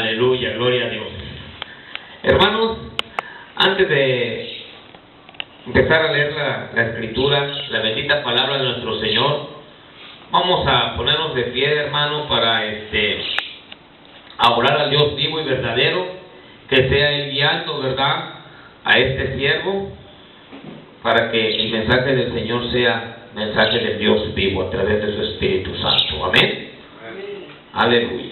Aleluya, gloria a Dios. Hermanos, antes de empezar a leer la Escritura, la bendita palabra de nuestro Señor, vamos a ponernos de pie, hermano, para a orar al Dios vivo y verdadero, que sea Él guiando, ¿verdad?, a este siervo, para que el mensaje del Señor sea mensaje del Dios vivo a través de su Espíritu Santo. Amén. Aleluya.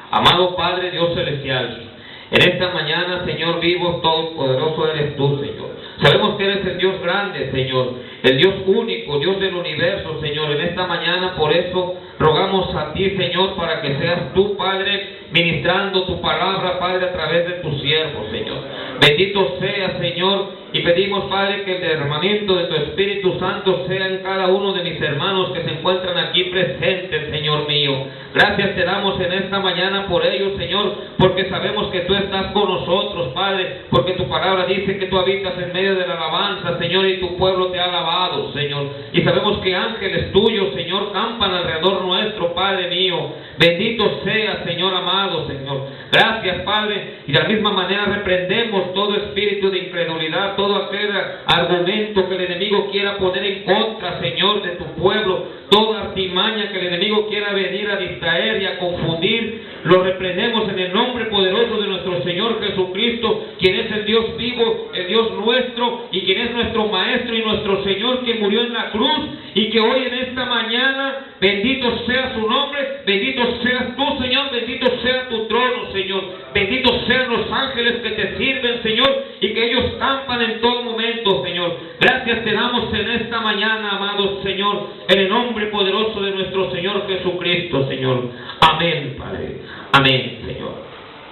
Amado Padre, Dios celestial, en esta mañana, Señor vivo, todopoderoso eres tú, Señor. Sabemos que eres el Dios grande, Señor, el Dios único, Dios del universo, Señor. En esta mañana, por eso, rogamos a ti, Señor, para que seas tú, Padre, ministrando tu palabra, Padre, a través de tu siervo, Señor. Bendito sea, Señor, y pedimos, Padre, que el derramamiento de tu Espíritu Santo sea en cada uno de mis hermanos que se encuentran aquí presentes, Señor mío. Gracias te damos en esta mañana por ellos, Señor, porque sabemos que tú estás con nosotros, Padre, porque tu palabra dice que tú habitas en medio de la alabanza, Señor, y tu pueblo te ha alabado, Señor. Y sabemos que ángeles tuyos, Señor, campan alrededor nuestro, Padre mío. Bendito sea, Señor amado, Señor. Gracias, Padre. Y de la misma manera reprendemos todo espíritu de incredulidad, todo aquel argumento que el enemigo quiera poner en contra, Señor, de tu pueblo, toda artimaña que el enemigo quiera venir a distraer y a confundir, lo reprendemos en el nombre poderoso de nuestro Señor Jesucristo, quien es el Dios vivo, el Dios nuestro, y quien es nuestro Maestro y nuestro Señor, que murió en la cruz, y que hoy en esta mañana, bendito sea su nombre, bendito seas tú, Señor, bendito sea tu trono, Señor, bendito sean los ángeles que te sirven, Señor, y que ellos campan en todo momento, Señor. Gracias te damos en esta mañana, amado Señor, en el nombre poderoso de nuestro Señor Jesucristo, Señor. Amén, Padre. Amén, Señor.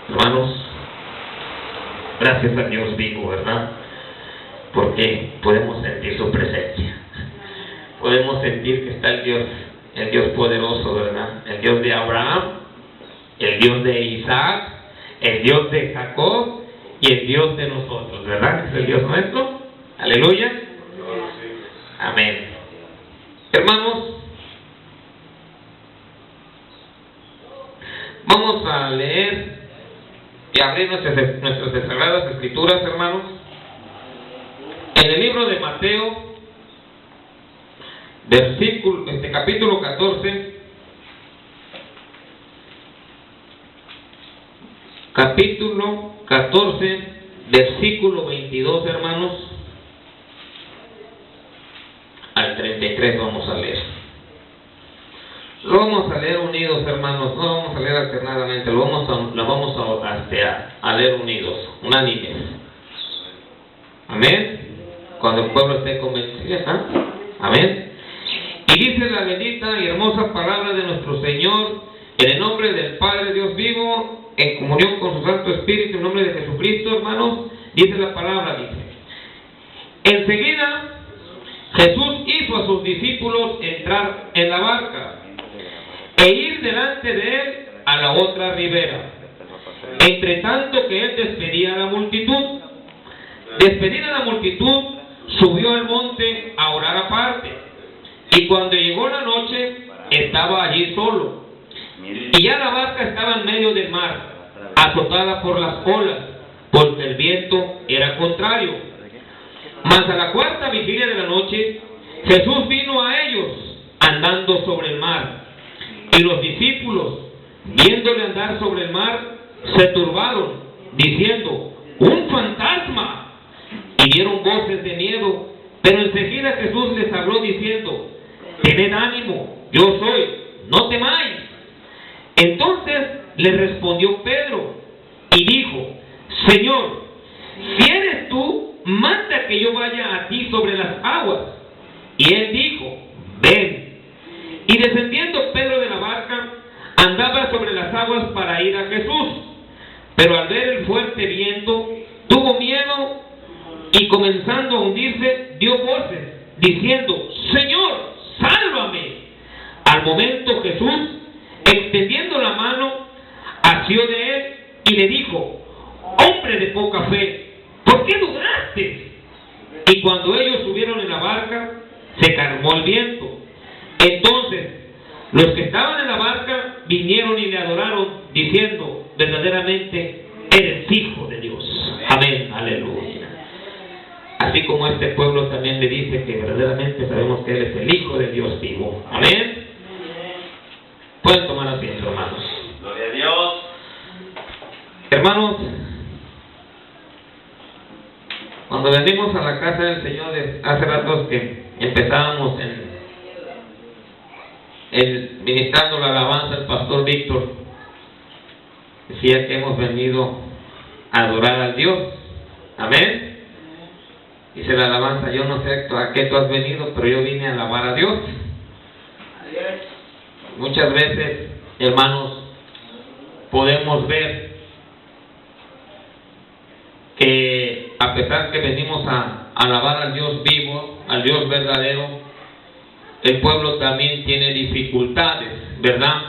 Hermanos, gracias a Dios vivo, ¿verdad? Porque podemos sentir su presencia. Podemos sentir que está el Dios poderoso, ¿verdad? El Dios de Abraham, el Dios de Isaac, el Dios de Jacob y el Dios de nosotros, ¿verdad? Es el Dios nuestro. Aleluya. Amén. Hermanos, vamos a leer y abrir nuestras sagradas escrituras, hermanos, en el libro de Mateo, capítulo 14, versículo 22, hermanos, al 33 vamos a leer. Lo vamos a leer unidos, hermanos, no lo vamos a leer alternadamente, lo vamos a leer unidos, unánimes. Amén. Cuando el pueblo esté convencido, ¿eh? Amén. Y dice la bendita y hermosa palabra de nuestro Señor, en el nombre del Padre Dios vivo, en comunión con su Santo Espíritu, en nombre de Jesucristo, hermanos, dice la palabra, dice: enseguida Jesús hizo a sus discípulos entrar en la barca e ir delante de él a la otra ribera, entre tanto que él despedía a la multitud. Despedida la multitud, subió al monte a orar aparte, y cuando llegó la noche, estaba allí solo. Y ya la barca estaba en medio del mar, azotada por las olas, porque el viento era contrario. Mas a la cuarta vigilia de la noche, Jesús vino a ellos andando sobre el mar. Y los discípulos, viéndole andar sobre el mar, se turbaron, diciendo: ¡un fantasma! Y dieron voces de miedo. Pero enseguida Jesús les habló diciendo: tened ánimo, yo soy, no temáis. Entonces le respondió Pedro y dijo: Señor, si eres tú, manda que yo vaya a ti sobre las aguas. Y él dijo: ven. Y descendiendo Pedro de la barca, andaba sobre las aguas para ir a Jesús. Pero al ver el fuerte viento, tuvo miedo y comenzando a hundirse, dio voces, diciendo: Señor, sálvame. Al momento Jesús, extendiendo la mano, asió de él y le dijo: hombre de poca fe, ¿por qué dudaste? Y cuando ellos subieron en la barca, se calmó el viento. Entonces los que estaban en la barca vinieron y le adoraron, diciendo: verdaderamente eres hijo de Dios. Amén, aleluya. Así como este pueblo también le dice que verdaderamente sabemos que Él es el Hijo de Dios vivo. Amén. Pueden tomar asiento, hermanos. Gloria a Dios. Hermanos, cuando venimos a la casa del Señor, hace ratos que empezábamos ministrando la alabanza, el pastor Víctor decía que hemos venido a adorar al Dios. Amén. Dice la alabanza, yo no sé a qué tú has venido, pero yo vine a alabar a Dios. Muchas veces, hermanos, podemos ver que a pesar que venimos a alabar al Dios vivo, al Dios verdadero, el pueblo también tiene dificultades, ¿verdad?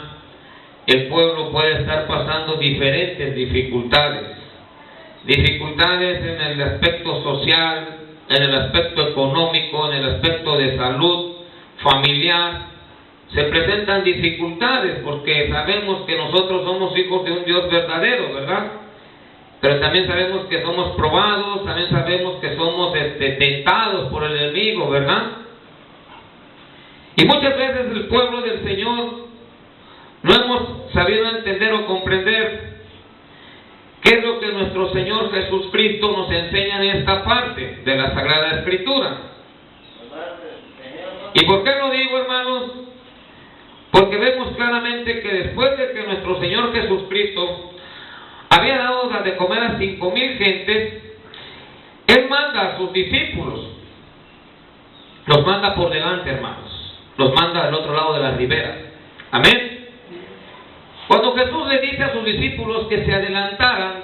El pueblo puede estar pasando diferentes dificultades. Dificultades en el aspecto social, en el aspecto económico, en el aspecto de salud, familiar. Se presentan dificultades porque sabemos que nosotros somos hijos de un Dios verdadero, ¿verdad? Pero también sabemos que somos probados, también sabemos que somos tentados por el enemigo, ¿verdad? Y muchas veces el pueblo del Señor no hemos sabido entender o comprender qué es lo que nuestro Señor Jesucristo nos enseña en esta parte de la Sagrada Escritura. ¿Y por qué lo digo, hermanos? Porque vemos claramente que después de que nuestro Señor Jesucristo había dado de comer a 5,000 gentes, Él manda a sus discípulos, los manda por delante, hermanos, los manda al otro lado de la ribera. Amén. Cuando Jesús le dice a sus discípulos que se adelantaran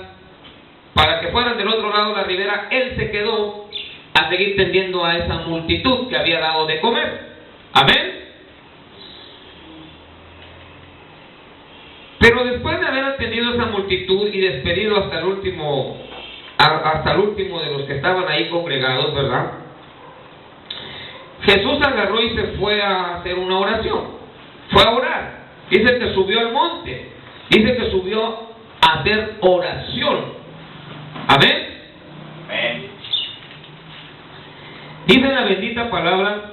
para que fueran del otro lado de la ribera, Él se quedó a seguir tendiendo a esa multitud que había dado de comer. Amén. Pero después de haber atendido esa multitud y despedido hasta el último de los que estaban ahí congregados, ¿verdad? Jesús agarró y se fue a hacer una oración. Fue a orar. Dice que subió al monte. Dice que subió a hacer oración. Amén. Amén. Dice la bendita palabra,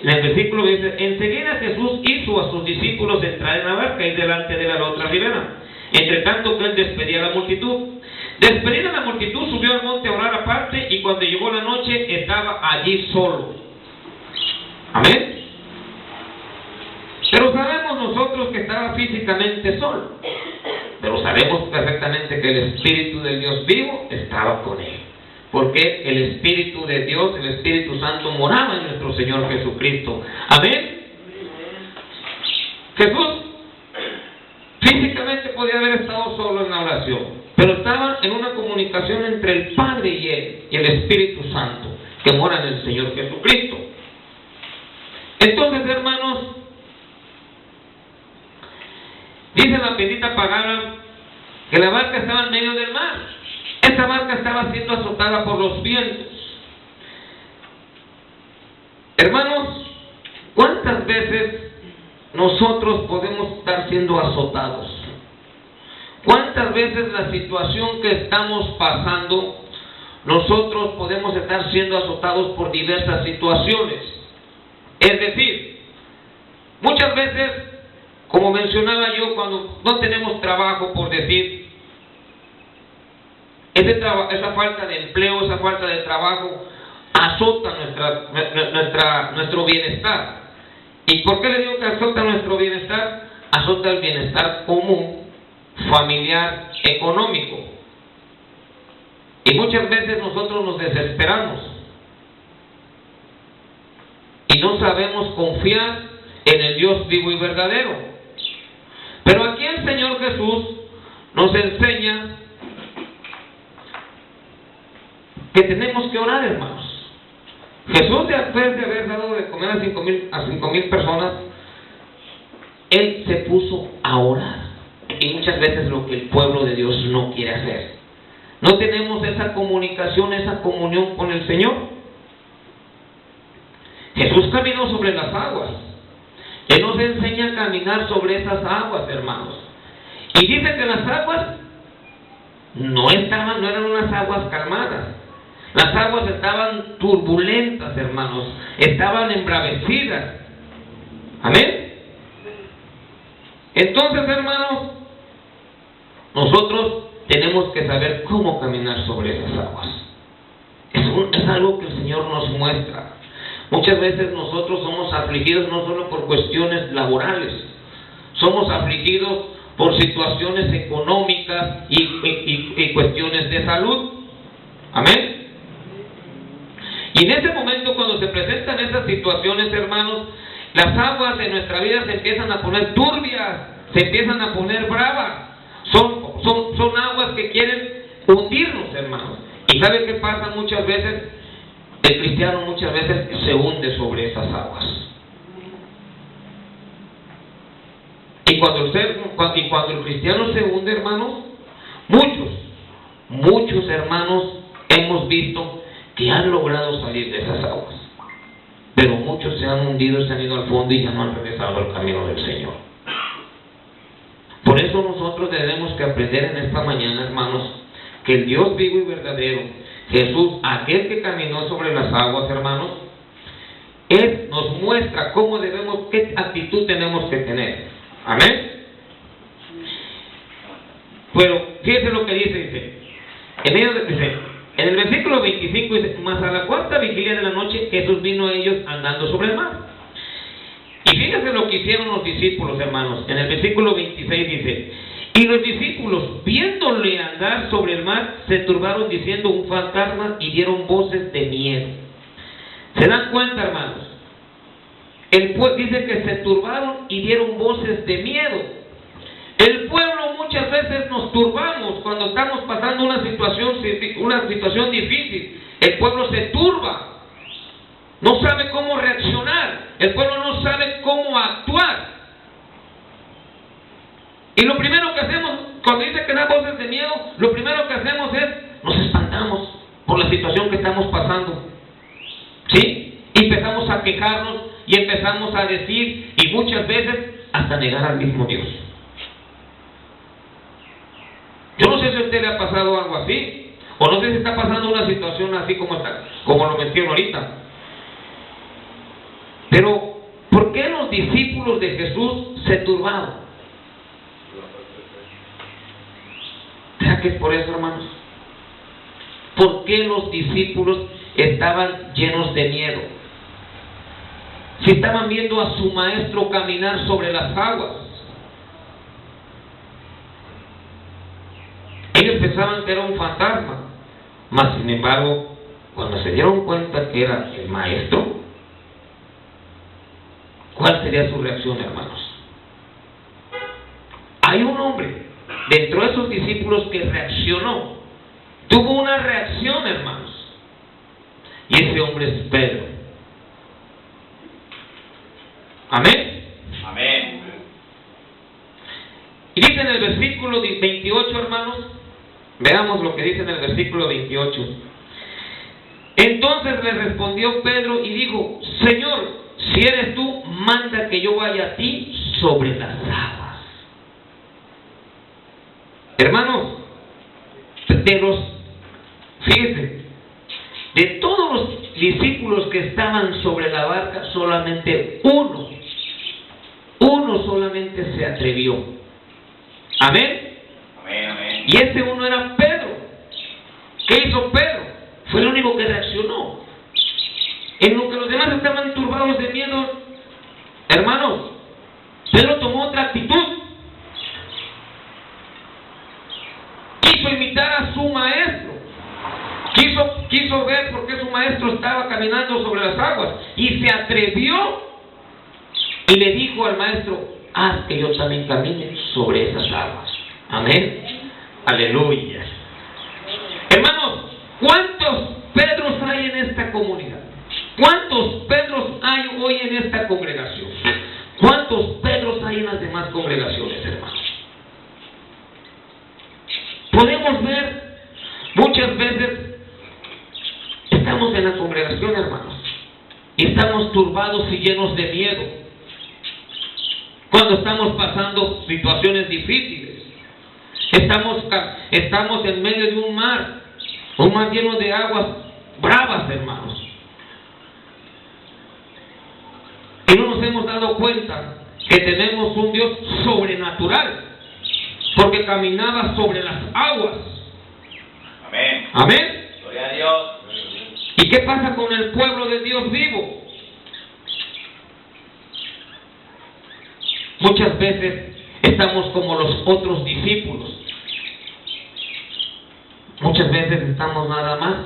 en el versículo dice, enseguida Jesús hizo a sus discípulos entrar en la barca y delante de la otra ribera, entre tanto que Él despedía a la multitud. Despedida la multitud, subió al monte a orar aparte, y cuando llegó la noche estaba allí solo. Amén. Pero sabemos nosotros que estaba físicamente solo, pero sabemos perfectamente que el Espíritu del Dios vivo estaba con Él, porque el Espíritu de Dios, el Espíritu Santo, moraba en nuestro Señor Jesucristo. Amén. Jesús físicamente podía haber estado solo en la oración, pero estaba en una comunicación entre el Padre y Él, y el Espíritu Santo, que mora en el Señor Jesucristo. Entonces, hermanos, dice la bendita palabra que la barca estaba en medio del mar. Esa barca estaba siendo azotada por los vientos. Hermanos, ¿cuántas veces nosotros podemos estar siendo azotados? ¿Cuántas veces la situación que estamos pasando, nosotros podemos estar siendo azotados por diversas situaciones? Es decir, muchas veces, como mencionaba yo, cuando no tenemos trabajo, por decir, esa falta de empleo, esa falta de trabajo azota nuestro bienestar. ¿Y por qué le digo que azota nuestro bienestar? Azota el bienestar común, familiar, económico. Y muchas veces nosotros nos desesperamos y no sabemos confiar en el Dios vivo y verdadero. Pero aquí el Señor Jesús nos enseña que tenemos que orar, hermanos. Jesús, después de haber dado de comer a 5,000 personas, Él se puso a orar. Y muchas veces lo que el pueblo de Dios no quiere hacer. No tenemos esa comunicación, esa comunión con el Señor. Jesús caminó sobre las aguas. Él nos enseña a caminar sobre esas aguas, hermanos. Y dice que las aguas no eran unas aguas calmadas. Las aguas estaban turbulentas, hermanos. Estaban embravecidas. Amén. Entonces, hermanos, nosotros tenemos que saber cómo caminar sobre esas aguas. Es algo que el Señor nos muestra. Muchas veces nosotros somos afligidos no solo por cuestiones laborales, somos afligidos por situaciones económicas y cuestiones de salud. Amén. Y en ese momento, cuando se presentan esas situaciones, hermanos, las aguas de nuestra vida se empiezan a poner turbias, se empiezan a poner bravas. Son aguas que quieren hundirnos, hermanos. ¿Y sabe qué pasa muchas veces? El cristiano muchas veces se hunde sobre esas aguas. Y cuando el cristiano se hunde, hermanos, muchos hermanos hemos visto que han logrado salir de esas aguas. Pero muchos se han hundido, se han ido al fondo y ya no han regresado al camino del Señor. Por eso nosotros debemos que aprender en esta mañana, hermanos, que el Dios vivo y verdadero, Jesús, aquel que caminó sobre las aguas, hermanos, Él nos muestra qué actitud tenemos que tener. Amén. Pero fíjense lo que dice, en el versículo 25 dice: mas a la cuarta vigilia de la noche Jesús vino a ellos andando sobre el mar. Y fíjense lo que hicieron los discípulos, hermanos. En el versículo 26 dice: y los discípulos, viéndole andar sobre el mar, se turbaron diciendo: un fantasma, y dieron voces de miedo. ¿Se dan cuenta, hermanos? Dice que se turbaron y dieron voces de miedo. El pueblo muchas veces nos turbamos cuando estamos pasando una situación difícil. El pueblo se turba, no sabe cómo reaccionar, el pueblo no sabe cómo actuar. Y lo primero que hacemos, cuando dice que da voces de miedo, lo primero que hacemos es, nos espantamos por la situación que estamos pasando. ¿Sí? Y empezamos a quejarnos y empezamos a decir, y muchas veces hasta negar al mismo Dios. Yo no sé si a usted le ha pasado algo así, o no sé si está pasando una situación así como lo menciono ahorita. Pero, ¿por qué los discípulos de Jesús se turbaron? ¿Será que es por eso, hermanos? ¿Por qué los discípulos estaban llenos de miedo? Si estaban viendo a su maestro caminar sobre las aguas. Ellos pensaban que era un fantasma, mas sin embargo, cuando se dieron cuenta que era el maestro, ¿cuál sería su reacción, hermanos? Hay un hombre dentro de esos discípulos que reaccionó, tuvo una reacción, hermanos, y ese hombre es Pedro. Amén. Amén. Y dice en el versículo 28, hermanos, veamos lo que dice en el versículo 28. Entonces le respondió Pedro y dijo: Señor, si eres tú, manda que yo vaya a ti sobre las aguas. Hermanos, fíjense, de todos los discípulos que estaban sobre la barca, solamente uno solamente se atrevió. Amén. Amén, amén. Y ese uno era Pedro. ¿Qué hizo Pedro? Fue el único que reaccionó. En lo que los demás estaban turbados de miedo, hermanos, Pedro tomó otra actitud. Quiso imitar a su maestro. Quiso ver por qué su maestro estaba caminando sobre las aguas. Y se atrevió y le dijo al maestro: haz que yo también camine sobre esas aguas. Amén. Aleluya. Hermanos, ¿cuántos Pedros hay en esta comunidad? ¿Cuántos Pedros hay hoy en esta congregación? ¿Cuántos Pedros hay en las demás congregaciones, hermanos? Podemos ver, muchas veces estamos en la congregación, hermanos, y estamos turbados y llenos de miedo cuando estamos pasando situaciones difíciles. Estamos en medio de un mar lleno de aguas bravas, hermanos. Y no nos hemos dado cuenta que tenemos un Dios sobrenatural, porque caminaba sobre las aguas. Amén. Amén. Gloria a Dios. ¿Y qué pasa con el pueblo de Dios vivo? Muchas veces estamos como los otros discípulos. Muchas veces estamos nada más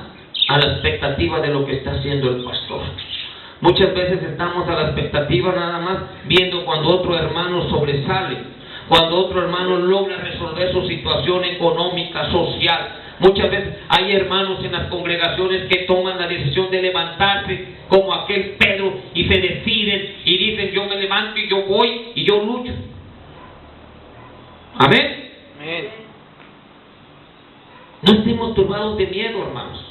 a la expectativa de lo que está haciendo el pastor. Muchas veces estamos a la expectativa nada más viendo cuando otro hermano sobresale, cuando otro hermano logra resolver su situación económica, social. Muchas veces hay hermanos en las congregaciones que toman la decisión de levantarse como aquel Pedro y se deciden y dicen: yo me levanto y yo voy y yo lucho. Amén. Amén. No estemos turbados de miedo, hermanos.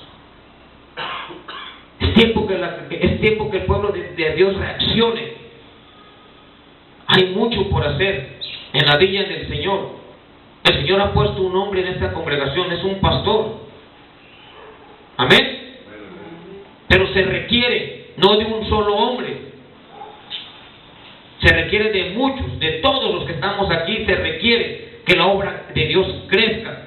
Es tiempo que el pueblo de Dios reaccione. Hay mucho por hacer en la viña del Señor. El Señor ha puesto un hombre en esta congregación, es un pastor. Amén. Pero se requiere no de un solo hombre, se requiere de muchos, de todos los que estamos aquí. Se requiere que la obra de Dios crezca.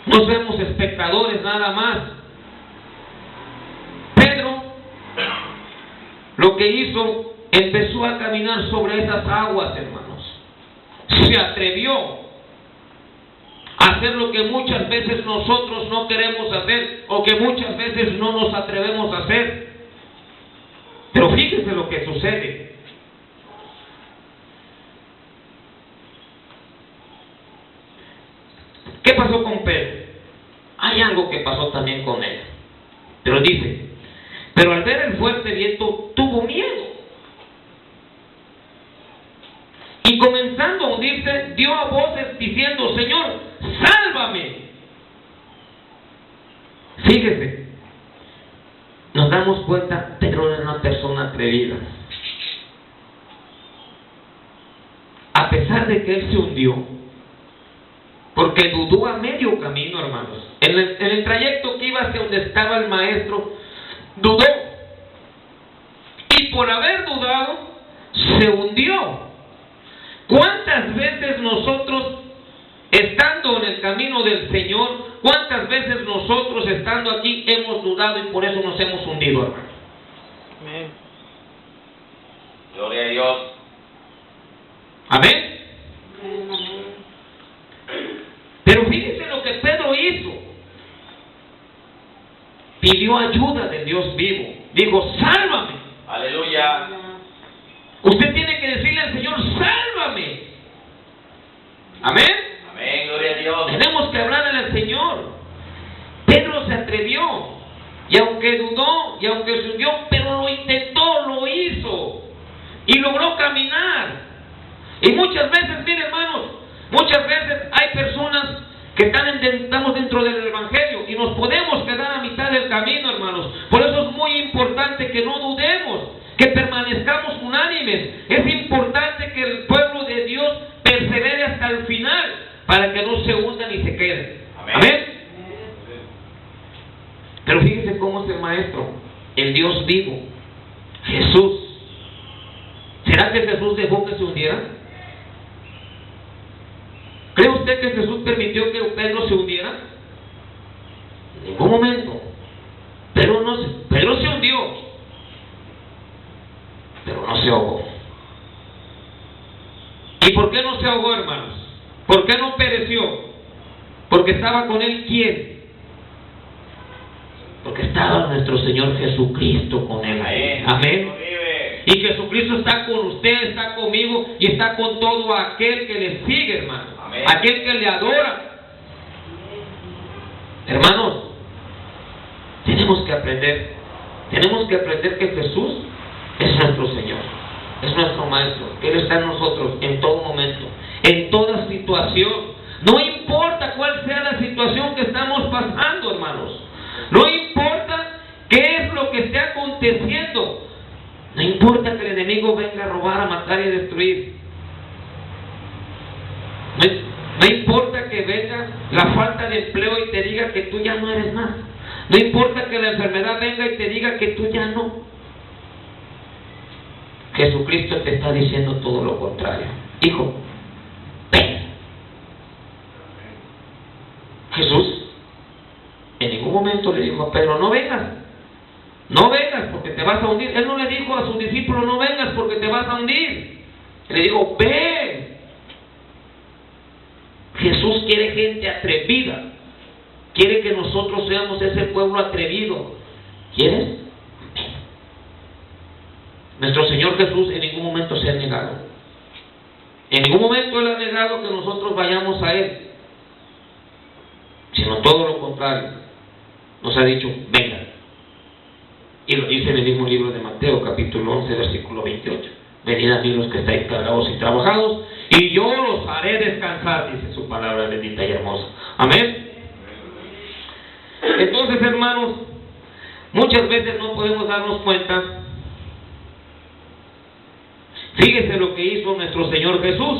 No seamos espectadores nada más. Pedro lo que hizo, empezó a caminar sobre esas aguas, hermanos. Se atrevió a hacer lo que muchas veces nosotros no queremos hacer, o que muchas veces no nos atrevemos a hacer. Pero fíjense lo que sucede. ¿Qué pasó con Pedro? Hay algo que pasó también con él. Pero dice: pero al ver el fuerte viento tuvo miedo, y comenzando a hundirse, dio a voces diciendo: Señor, sálvame. Fíjese, nos damos cuenta, Pedro era una persona atrevida. A pesar de que él se hundió, porque dudó a medio camino, hermanos. En el trayecto que iba hacia donde estaba el maestro, dudó. Y por haber dudado, se hundió. ¿Cuántas veces nosotros, estando en el camino del Señor, cuántas veces nosotros, estando aquí, hemos dudado y por eso nos hemos hundido, hermano? Amén. Gloria a Dios. Amén. Pero fíjense lo que Pedro hizo. Pidió ayuda del Dios vivo. Dijo: sálvame. Aleluya. Usted tiene que decirle al Señor: sálvame. Amén. Amén. Gloria a Dios. Tenemos que hablarle al Señor. Pedro se atrevió, y aunque dudó, y aunque se hundió, pero lo intentó, lo hizo, y logró caminar. Y muchas veces, miren, hermanos, muchas veces hay personas que estamos dentro del Evangelio y nos podemos quedar a mitad del camino, hermanos. Por eso es muy importante que no dudemos, que permanezcamos unánimes. Es importante que el pueblo de Dios persevere hasta el final, para que no se hundan y se queden. Amén. Amén. Pero fíjense cómo es el Maestro, el Dios vivo, Jesús. ¿Será que Jesús dejó que se hundiera? ¿Cree usted que Jesús permitió que Pedro se hundiera? En ningún momento. Pedro se hundió, pero no se ahogó. ¿Y por qué no se ahogó, hermanos? ¿Por qué no pereció? Porque estaba con él, ¿quién? Porque estaba nuestro Señor Jesucristo con él. Amén. Y Jesucristo está con usted, está conmigo y está con todo aquel que le sigue, hermano. Amén. Aquel que le adora. Hermanos, tenemos que aprender que Jesús es nuestro Señor, es nuestro Maestro. Él está en nosotros en todo momento, en toda situación. No importa cuál sea la situación que estamos pasando, hermanos. No importa qué es lo que esté aconteciendo. No importa que el enemigo venga a robar, a matar y a destruir. No importa que venga la falta de empleo y te diga que tú ya no eres nada. No importa que la enfermedad venga y te diga que tú ya no. Jesucristo te está diciendo todo lo contrario. Hijo, ven. Jesús en ningún momento le dijo a Pedro, no vengas. No vengas porque te vas a hundir. Él no le dijo a sus discípulos, no vengas porque te vas a hundir. Él le dijo, ven. Jesús quiere gente atrevida. Quiere que nosotros seamos ese pueblo atrevido. ¿Quieres? Ven. Nuestro Señor Jesús en ningún momento se ha negado. En ningún momento Él ha negado que nosotros vayamos a Él. Sino todo lo contrario. Nos ha dicho, vengan. Y lo dice en el mismo libro de Mateo, capítulo 11, versículo 28. Venid a mí los que estáis cargados y trabajados, y yo los haré descansar, dice su palabra bendita y hermosa. Amén. Entonces, hermanos, muchas veces no podemos darnos cuenta. Fíjese lo que hizo nuestro Señor Jesús.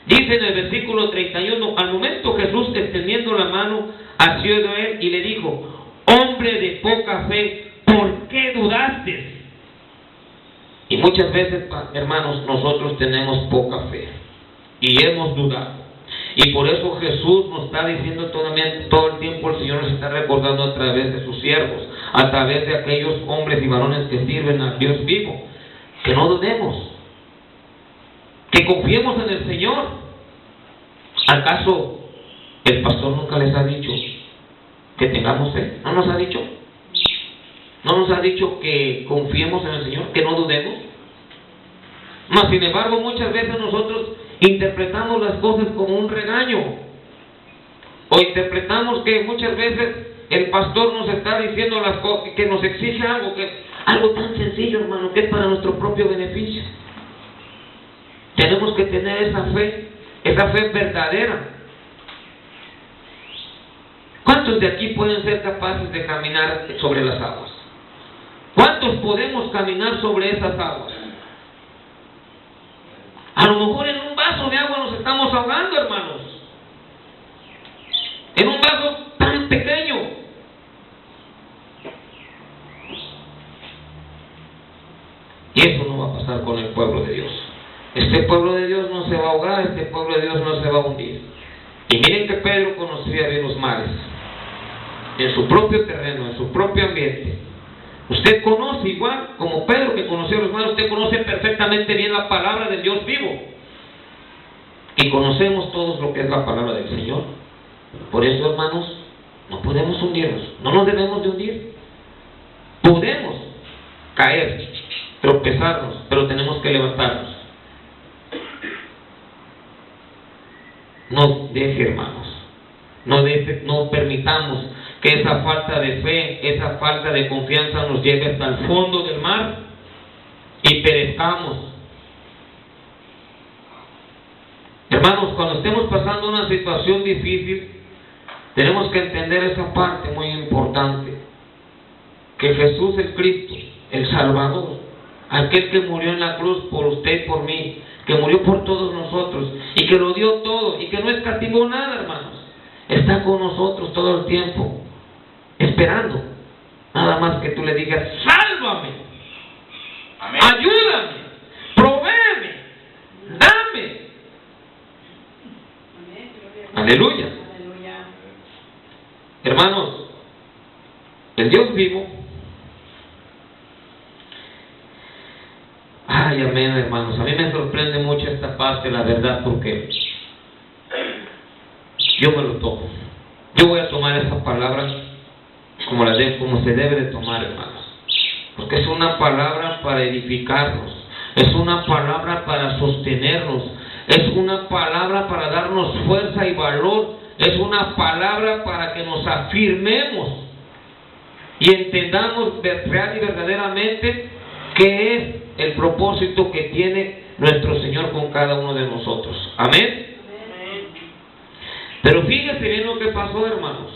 Dice en el versículo 31, al momento Jesús extendiendo la mano asió de él y le dijo, hombre de poca fe, ¿por qué dudaste? Y muchas veces, hermanos, nosotros tenemos poca fe y hemos dudado. Y por eso Jesús nos está diciendo todo el tiempo, el Señor nos está recordando a través de sus siervos, a través de aquellos hombres y varones que sirven a Dios vivo, que no dudemos, que confiemos en el Señor. ¿Acaso el pastor nunca les ha dicho que tengamos fe? ¿No nos ha dicho? ¿No nos ha dicho que confiemos en el Señor, que no dudemos? Mas sin embargo, muchas veces nosotros interpretamos las cosas como un regaño, o interpretamos que muchas veces el pastor nos está diciendo las cosas, que nos exige algo tan sencillo, hermano, que es para nuestro propio beneficio. Tenemos que tener esa fe verdadera. ¿Cuántos de aquí pueden ser capaces de caminar sobre las aguas? ¿Cuántos podemos caminar sobre esas aguas? A lo mejor en un vaso de agua nos estamos ahogando, hermanos. En un vaso tan pequeño. Y eso no va a pasar con el pueblo de Dios. Este pueblo de Dios no se va a ahogar, este pueblo de Dios no se va a hundir. Y miren que Pedro conocía bien los mares, en su propio terreno, en su propio ambiente. Usted conoce igual como Pedro, que conoció los mares, usted conoce perfectamente bien la palabra del Dios vivo. Y conocemos todos lo que es la palabra del Señor. Por eso, hermanos, no podemos hundirnos, no nos debemos de hundir. Podemos caer, tropezarnos, pero tenemos que levantarnos. No deje, hermanos, no permitamos que esa falta de fe, esa falta de confianza nos lleve hasta el fondo del mar y perezcamos. Hermanos, cuando estemos pasando una situación difícil, tenemos que entender esa parte muy importante, que Jesús es Cristo, el Salvador, aquel que murió en la cruz por usted y por mí, que murió por todos nosotros y que lo dio todo y que no escatimó nada, hermanos. Está con nosotros todo el tiempo, esperando nada más que tú le digas, sálvame, amén, ayúdame, provéeme, dame. Amén. Aleluya. Aleluya. Hermanos, el Dios vivo, ay, amén, hermanos, a mí me sorprende mucho esta parte, la verdad, porque yo me lo tomo. Yo voy a tomar esa palabra como se debe de tomar, hermanos, porque es una palabra para edificarnos, es una palabra para sostenernos, es una palabra para darnos fuerza y valor, es una palabra para que nos afirmemos y entendamos real y verdaderamente qué es el propósito que tiene nuestro Señor con cada uno de nosotros. Amén. Pero fíjense bien lo que pasó, hermanos.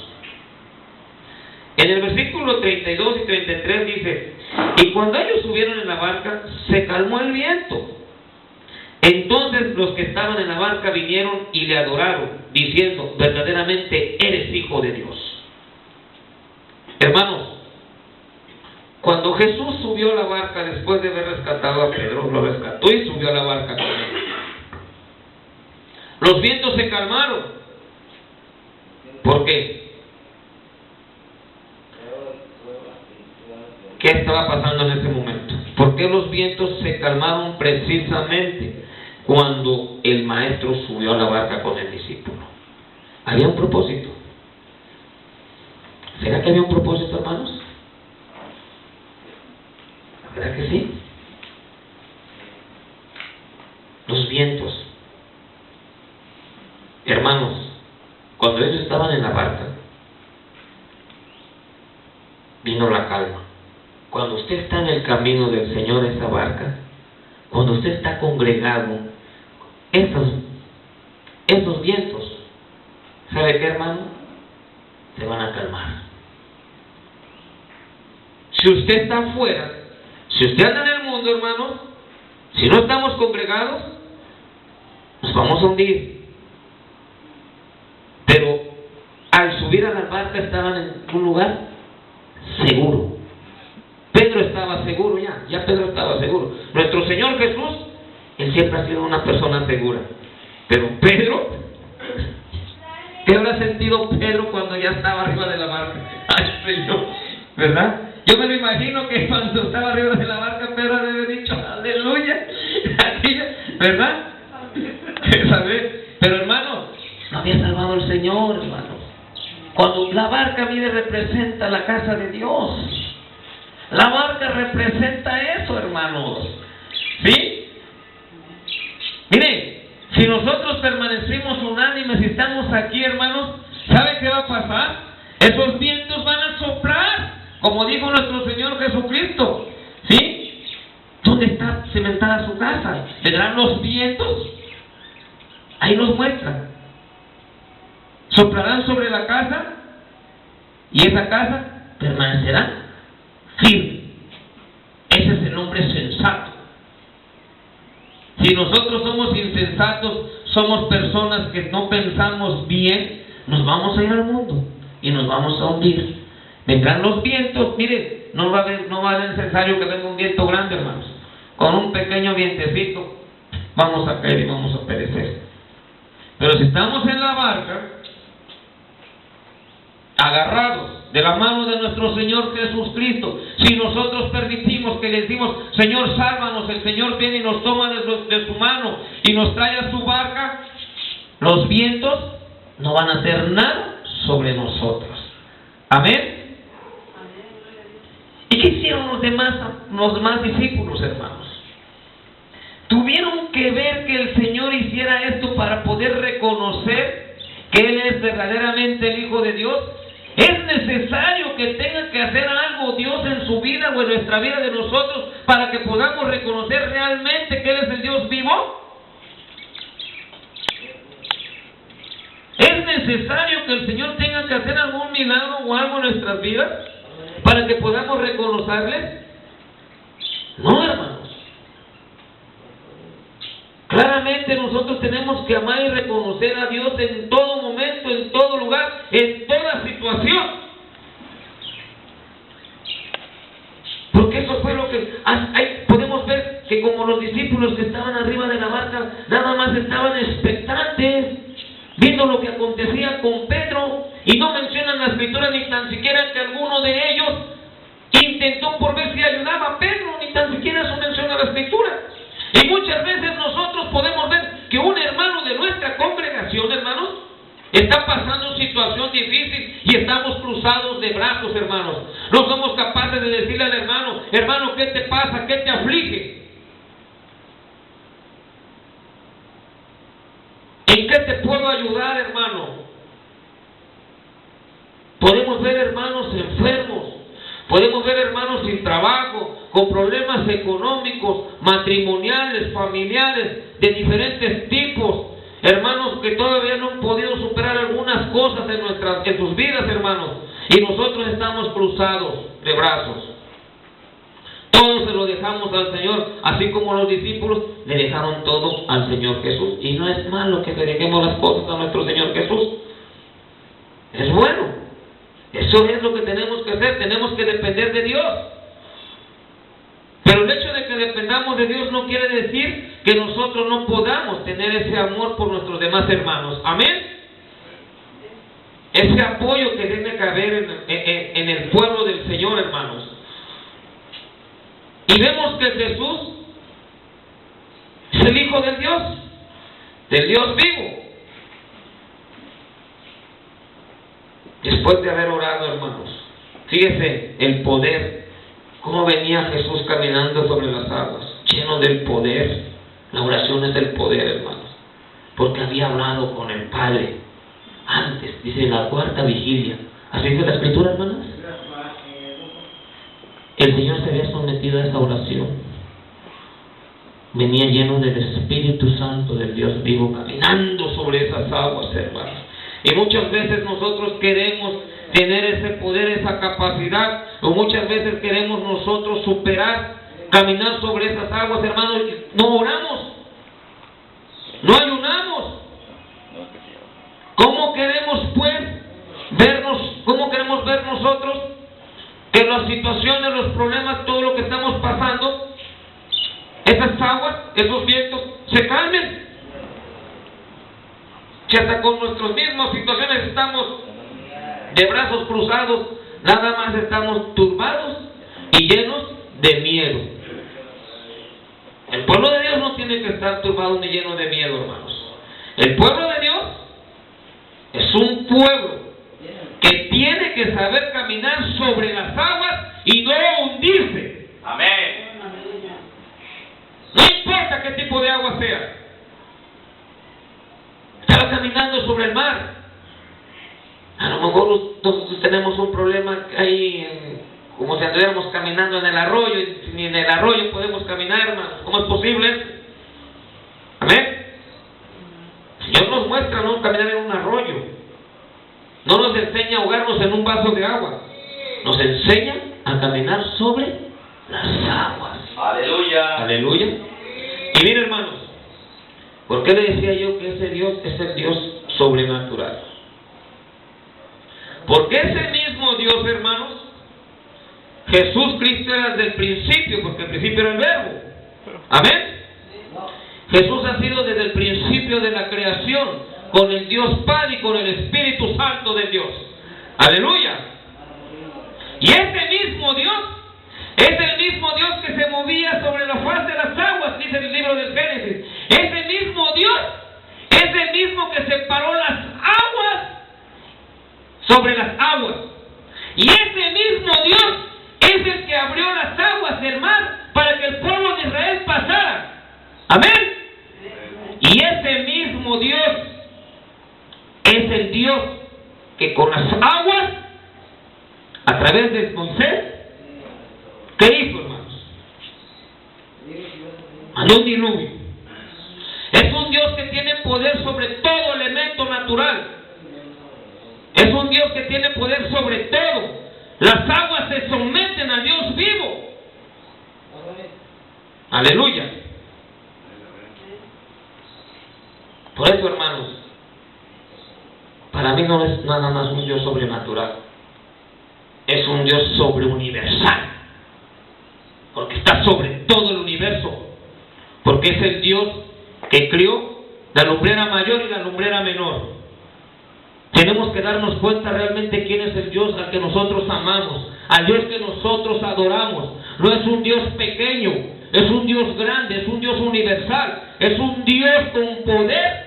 En el versículo 32 y 33 dice, y cuando ellos subieron en la barca, se calmó el viento. Entonces los que estaban en la barca vinieron y le adoraron, diciendo: verdaderamente eres Hijo de Dios. Hermanos, cuando Jesús subió a la barca después de haber rescatado a Pedro, lo rescató y subió a la barca con él. Los vientos se calmaron. ¿Por qué? ¿Qué estaba pasando en ese momento? ¿Por qué los vientos se calmaron precisamente cuando el maestro subió a la barca con el discípulo? Había un propósito. ¿Será que había un propósito, hermanos? ¿Verdad que sí? Los vientos. Hermanos, cuando ellos estaban en la barca, vino la calma. Cuando usted está en el camino del Señor, esa barca, cuando usted está congregado, esos vientos, ¿sabe qué, hermano? Se van a calmar. Si usted está afuera, si usted anda en el mundo, hermanos, si no estamos congregados, nos vamos a hundir. Pero al subir a la barca estaban en un lugar seguro. Pedro estaba seguro ya Pedro estaba seguro. Nuestro Señor Jesús, Él siempre ha sido una persona segura. Pero Pedro, ¿qué habrá sentido Pedro cuando ya estaba arriba de la barca? Ay, Señor, ¿verdad? Yo me lo imagino que cuando estaba arriba de la barca, Pedro había dicho: aleluya, ¿verdad? Pero hermano, no había salvado el Señor, hermano. Cuando la barca, mire, representa la casa de Dios. La barca representa eso, hermanos. ¿Sí? Mire, si nosotros permanecemos unánimes y estamos aquí, hermanos, ¿sabe qué va a pasar? Esos vientos van a soplar, como dijo nuestro Señor Jesucristo. ¿Sí? ¿Dónde está cimentada su casa? ¿Vendrán los vientos? Ahí nos muestra. Soplarán sobre la casa y esa casa permanecerá firme. Ese es el hombre sensato. Si nosotros somos insensatos, somos personas que no pensamos bien, nos vamos a ir al mundo y nos vamos a hundir. Vendrán los vientos. Mire, no va a ser necesario que venga un viento grande, hermanos. Con un pequeño vientecito vamos a caer y vamos a perecer. Pero si estamos en la barca, agarrados de la mano de nuestro Señor Jesucristo, si nosotros permitimos que le decimos: Señor, sálvanos, el Señor viene y nos toma de su mano y nos trae a su barca, los vientos no van a hacer nada sobre nosotros. Amén. ¿Y qué hicieron los demás discípulos, hermanos? Tuvieron que ver que el Señor hiciera esto para poder reconocer que Él es verdaderamente el Hijo de Dios. ¿Es necesario que tenga que hacer algo Dios en su vida o en nuestra vida de nosotros para que podamos reconocer realmente que Él es el Dios vivo? ¿Es necesario que el Señor tenga que hacer algún milagro o algo en nuestras vidas para que podamos reconocerle? No, hermanos. Claramente nosotros tenemos que amar y reconocer a Dios en todo momento, en todo lugar, en toda situación. Porque eso fue lo que podemos ver, que como los discípulos que estaban arriba de la barca nada más estaban expectantes, viendo lo que acontecía con Pedro, y no mencionan la escritura ni tan siquiera que alguno de ellos intentó por ver si ayudaba a Pedro, ni tan siquiera eso menciona la escritura. Y muchas veces nosotros podemos ver que un hermano de nuestra congregación, hermanos, está pasando una situación difícil y estamos cruzados de brazos, hermanos. No somos capaces de decirle al hermano: hermano, ¿qué te pasa? ¿Qué te aflige? ¿En qué te puedo ayudar, hermano? Podemos ver hermanos enfermos, podemos ver hermanos sin trabajo, con problemas económicos, matrimoniales, familiares, de diferentes tipos. Hermanos que todavía no han podido superar algunas cosas en sus vidas, hermanos. Y nosotros estamos cruzados de brazos. Todo se lo dejamos al Señor, así como los discípulos le dejaron todo al Señor Jesús. Y no es malo que le dejemos las cosas a nuestro Señor Jesús. Es bueno. Eso es lo que tenemos que hacer. Tenemos que depender de Dios. Pero el hecho de que dependamos de Dios no quiere decir que nosotros no podamos tener ese amor por nuestros demás hermanos. Amén. Ese apoyo que tiene que haber en el pueblo del Señor, hermanos. Y vemos que Jesús es el Hijo del Dios vivo. Después de haber orado, hermanos, fíjese el poder, cómo venía Jesús caminando sobre las aguas, lleno del poder. La oración es el poder, hermanos, porque había hablado con el Padre antes, dice, en la cuarta vigilia. ¿Así dice la Escritura, hermanas? El Señor se había sometido a esa oración. Venía lleno del Espíritu Santo del Dios vivo, caminando sobre esas aguas, hermanos. Y muchas veces nosotros queremos tener ese poder, esa capacidad, o muchas veces queremos nosotros superar, caminar sobre esas aguas, hermanos. No oramos, no ayunamos. ¿Cómo queremos pues vernos? ¿Cómo queremos ver nosotros que las situaciones, los problemas, todo lo que estamos pasando, esas aguas, esos vientos, se calmen? Que hasta con nuestras mismas situaciones estamos de brazos cruzados, nada más estamos turbados y llenos de miedo. El pueblo de Dios no tiene que estar turbado ni lleno de miedo, hermanos. El pueblo de Dios es un pueblo que tiene que saber caminar sobre las aguas y no hundirse. Amén. No importa qué tipo de agua sea. Estaba caminando sobre el mar. A lo mejor nosotros tenemos un problema ahí, como si anduviéramos caminando en el arroyo, y ni en el arroyo podemos caminar, hermano. ¿Cómo es posible? Amén. El Señor nos muestra no caminar en un arroyo. No nos enseña a ahogarnos en un vaso de agua. Nos enseña a caminar sobre las aguas. Aleluya. Aleluya. Y miren, hermanos, ¿por qué le decía yo que ese Dios es el Dios sobrenatural? Porque ese mismo Dios, hermanos, Jesús Cristo era desde el principio, porque el principio era el Verbo. Amén. Jesús ha sido desde el principio de la creación, con el Dios Padre y con el Espíritu Santo de Dios. Aleluya. Y ese mismo Dios es el mismo Dios que se movía sobre la faz de las aguas, dice el libro del Génesis. Ese mismo Dios es el mismo que separó las aguas sobre las aguas. Y ese mismo Dios es el que abrió las aguas del mar para que el pueblo de Israel pasara. Amén. Y ese mismo Dios es el Dios que con las aguas, a través de Moisés, ¿qué hizo, hermanos? Mandó un diluvio. Es un Dios que tiene poder sobre todo elemento natural. Es un Dios que tiene poder sobre todo. Las aguas se someten al Dios vivo. Aleluya. Por eso, hermanos, para mí no es nada más un Dios sobrenatural. Es un Dios sobreuniversal. Porque está sobre todo el universo. Porque es el Dios que crió la lumbrera mayor y la lumbrera menor. Tenemos que darnos cuenta realmente quién es el Dios al que nosotros amamos, al Dios que nosotros adoramos. No es un Dios pequeño, es un Dios grande, es un Dios universal, es un Dios con poder.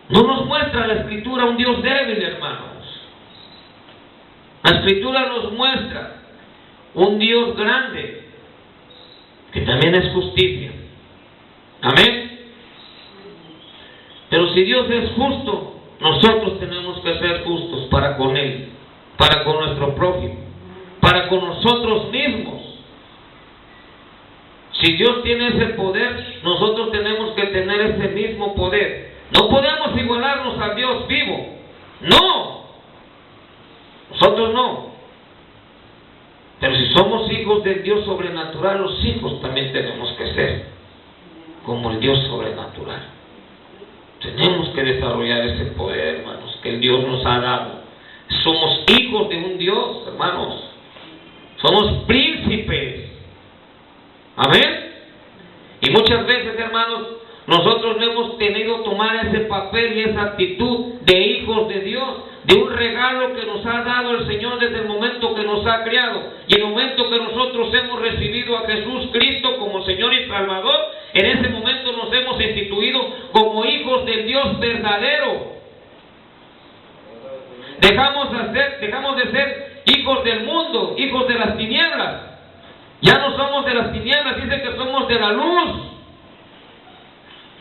No nos muestra la Escritura un Dios débil, hermanos. La Escritura nos muestra un Dios grande, que también es justicia. Amén. Pero si Dios es justo, nosotros tenemos que ser justos para con Él, para con nuestro prójimo, para con nosotros mismos. Si Dios tiene ese poder, nosotros tenemos que tener ese mismo poder. No podemos igualarnos al Dios vivo. No. Nosotros no. Pero si somos hijos del Dios sobrenatural, los hijos también tenemos que ser como el Dios sobrenatural. Tenemos que desarrollar ese poder, hermanos, que el Dios nos ha dado. Somos hijos de un Dios, hermanos. Somos príncipes. Amén. Y muchas veces, hermanos, nosotros no hemos tenido tomar ese papel y esa actitud de hijos de Dios, de un regalo que nos ha dado el Señor desde el momento que nos ha creado. Y el momento que nosotros hemos recibido a Jesús Cristo como Señor y Salvador, en ese momento nos hemos instituido como hijos del Dios verdadero. Dejamos de ser hijos del mundo, hijos de las tinieblas. Ya no somos de las tinieblas, dice que somos de la luz.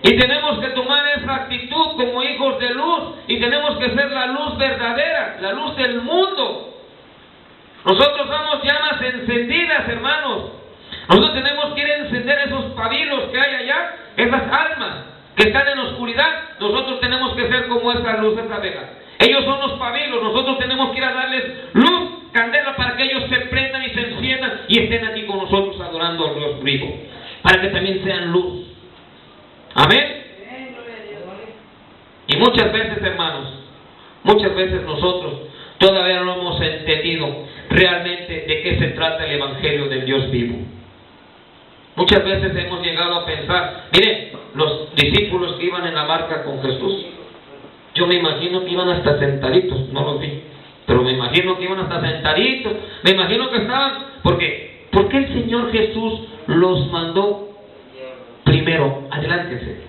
Y tenemos que tomar esa actitud como hijos de luz. Y tenemos que ser la luz verdadera, la luz del mundo. Nosotros somos llamas encendidas, hermanos. Nosotros tenemos que ir a encender esos pabilos que hay allá, esas almas que están en la oscuridad. Nosotros tenemos que ser como esa luz, esa vela. Ellos son los pabilos, nosotros tenemos que ir a darles luz, candela, para que ellos se prendan y se enciendan y estén aquí con nosotros adorando al Dios vivo, para que también sean luz. Amén. Y muchas veces, hermanos, muchas veces nosotros todavía no hemos entendido realmente de qué se trata el Evangelio del Dios vivo. Muchas veces hemos llegado a pensar, miren, los discípulos que iban en la barca con Jesús, yo me imagino que iban hasta sentaditos, no los vi, pero me imagino que iban hasta sentaditos, me imagino que estaban, ¿por qué el Señor Jesús los mandó primero? Adelántense.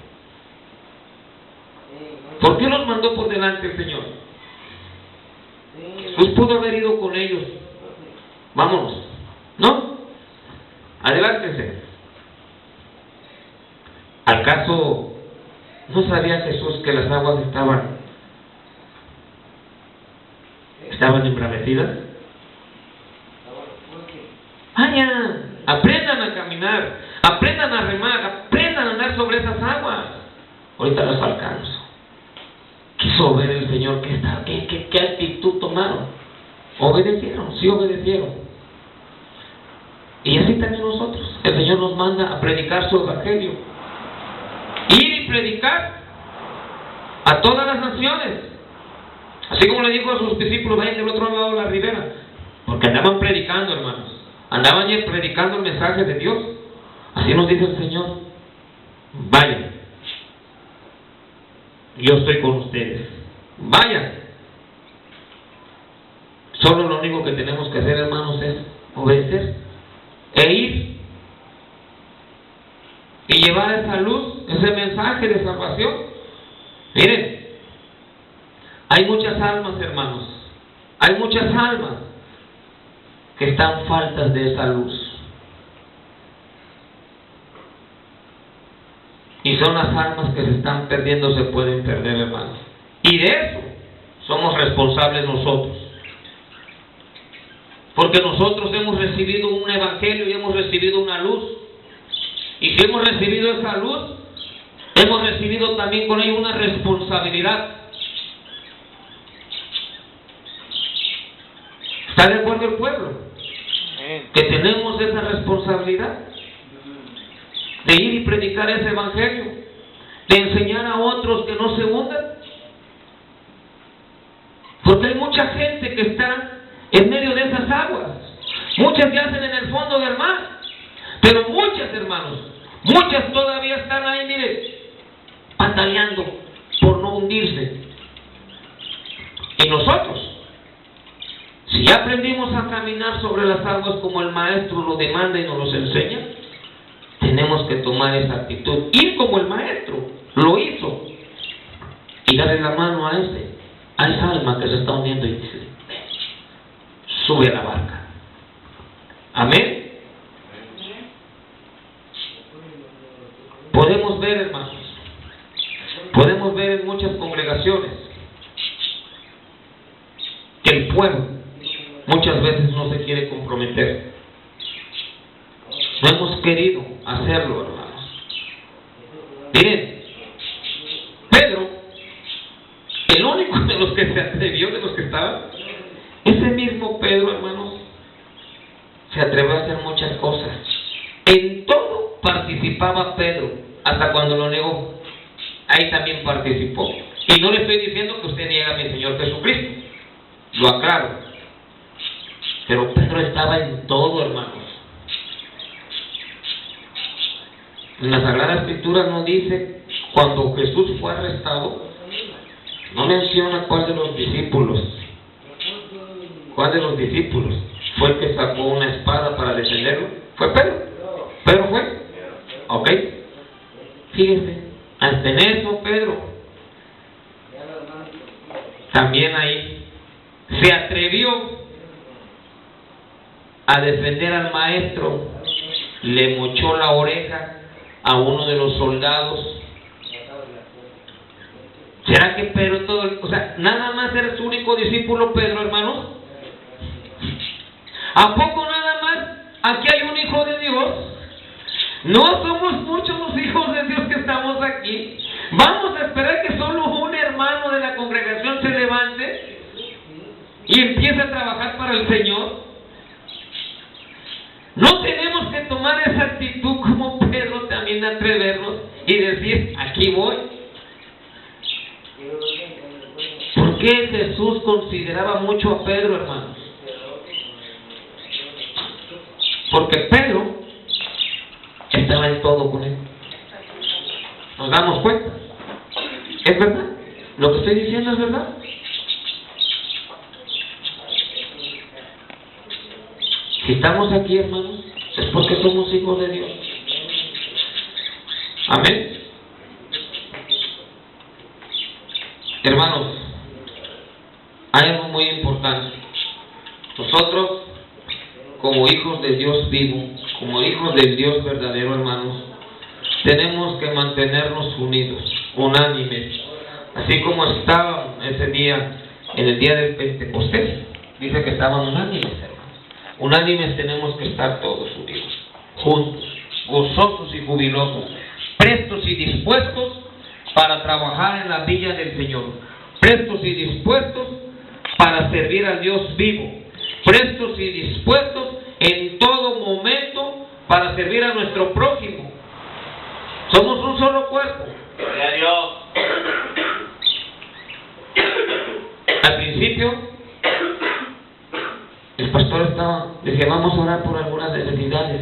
¿Por qué los mandó por delante el Señor? Jesús pudo haber ido con ellos. Vámonos, ¿no? Adelántense. ¿Acaso no sabía Jesús que las aguas estaban embravecidas? Vayan, aprendan a caminar, aprendan a remar, aprendan a andar sobre esas aguas. Ahorita los alcanzo. Quiso ver el Señor qué actitud tomaron. Obedecieron, sí obedecieron. Y así también nosotros. El Señor nos manda a predicar su evangelio. Ir y predicar a todas las naciones. Así como le dijo a sus discípulos, vayan del otro lado de la ribera. Porque andaban predicando, hermanos. Andaban predicando el mensaje de Dios. Así nos dice el Señor. Vayan. Yo estoy con ustedes. Vayan. Solo lo único que tenemos que hacer, hermanos, es obedecer e ir y llevar esa luz, ese mensaje de salvación. Miren, hay muchas almas, hermanos, hay muchas almas que están faltas de esa luz. Y son las almas que se están perdiendo, se pueden perder, hermanos. Y de eso somos responsables nosotros. Porque nosotros hemos recibido un evangelio y hemos recibido una luz. Y si hemos recibido esa luz, hemos recibido también con ello una responsabilidad. ¿Está de acuerdo el pueblo? Que tenemos esa responsabilidad de ir y predicar ese evangelio, de enseñar a otros que no se hundan. Porque hay mucha gente que está en medio de esas aguas. Muchas yacen en el fondo del mar, pero muchas, hermanos, muchas todavía están ahí, mire, bataleando por no hundirse. Y nosotros, si ya aprendimos a caminar sobre las aguas como el Maestro lo demanda y nos los enseña, tenemos que tomar esa actitud, ir como el Maestro lo hizo, y darle la mano a esa alma que se está hundiendo y dice, sube a la barca. Amén. Podemos ver, hermanos, podemos ver en muchas congregaciones que el pueblo muchas veces no se quiere comprometer. No hemos querido hacerlo, hermanos. Miren, Pedro, el único de los que se atrevió, de los que estaban, ese mismo Pedro, hermanos, se atrevió a hacer muchas cosas. En todo participaba Pedro, hasta cuando lo negó. Ahí también participó. Y no le estoy diciendo que usted niega a mi Señor Jesucristo, lo aclaro. Pero Pedro estaba en todo, hermanos. En la Sagrada Escritura nos dice, cuando Jesús fue arrestado, no menciona cuál de los discípulos fue el que sacó una espada para defenderlo. ¿Fue Pedro? ¿Pedro fue? Ok. Fíjense, hasta en eso Pedro también ahí se atrevió a defender al maestro, le mochó la oreja a uno de los soldados. ¿Será que Pedro nada más era su único discípulo Pedro, hermanos? ¿A poco nada más aquí hay un hijo de Dios? No somos muchos los hijos de Dios que estamos aquí. Vamos a esperar que solo un hermano de la congregación se levante y empiece a trabajar para el Señor. No tenemos que tomar esa actitud como Pedro, también atrevernos y decir, aquí voy. ¿Por qué Jesús consideraba mucho a Pedro, hermanos? Porque Pedro estaba en todo con él. ¿Nos damos cuenta? ¿Es verdad? ¿Lo que estoy diciendo es verdad? Si estamos aquí, hermanos, es porque somos hijos de Dios. Amén. Hermanos, hay algo muy importante. Nosotros, como hijos de Dios vivo, como hijos del Dios verdadero, hermanos, tenemos que mantenernos unidos, unánimes, así como estaban ese día, en el día del Pentecostés. Dice que estaban unánimes, hermanos. Unánimes tenemos que estar todos unidos, juntos, gozosos y jubilosos, prestos y dispuestos para trabajar en la viña del Señor, prestos y dispuestos para servir al Dios vivo, prestos y dispuestos en todo momento para servir a nuestro prójimo. Somos un solo cuerpo. Gloria a Dios. Al principio, el pastor decía, vamos a orar por algunas necesidades.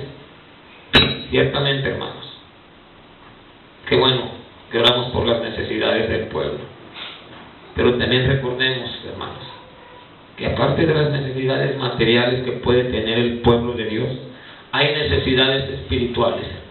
Ciertamente, hermanos, qué bueno que oramos por las necesidades del pueblo. Pero también recordemos, hermanos, que aparte de las necesidades materiales que puede tener el pueblo de Dios, hay necesidades espirituales, hermanos.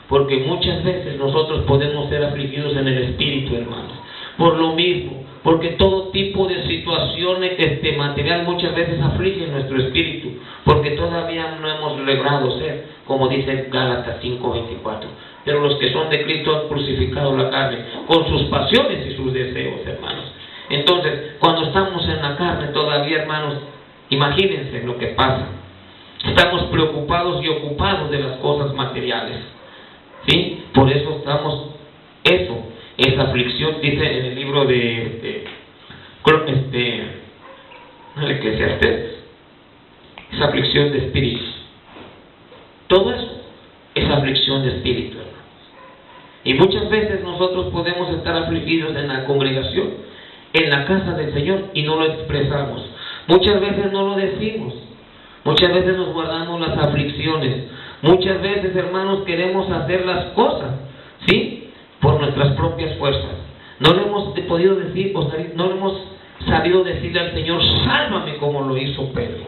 Porque muchas veces nosotros podemos ser afligidos en el espíritu, hermanos. Por lo mismo, porque todo tipo de situaciones material muchas veces afligen nuestro espíritu, porque todavía no hemos logrado ser, como dice Gálatas 5:24. Pero los que son de Cristo han crucificado la carne con sus pasiones y sus deseos, hermanos. Entonces, cuando estamos en la carne todavía, hermanos, imagínense lo que pasa. Estamos preocupados y ocupados de las cosas materiales, ¿sí? Por eso estamos, esa aflicción, dice en el libro de Eclesiastés, esa aflicción de espíritu. Todo eso es aflicción de espíritu, hermanos. Y muchas veces nosotros podemos estar afligidos en la congregación, en la casa del Señor, y no lo expresamos. Muchas veces no lo decimos. Muchas veces nos guardamos las aflicciones. Muchas veces, hermanos, queremos hacer las cosas, ¿sí?, por nuestras propias fuerzas. No le hemos podido decir, no le hemos sabido decirle al Señor, sálvame, como lo hizo Pedro.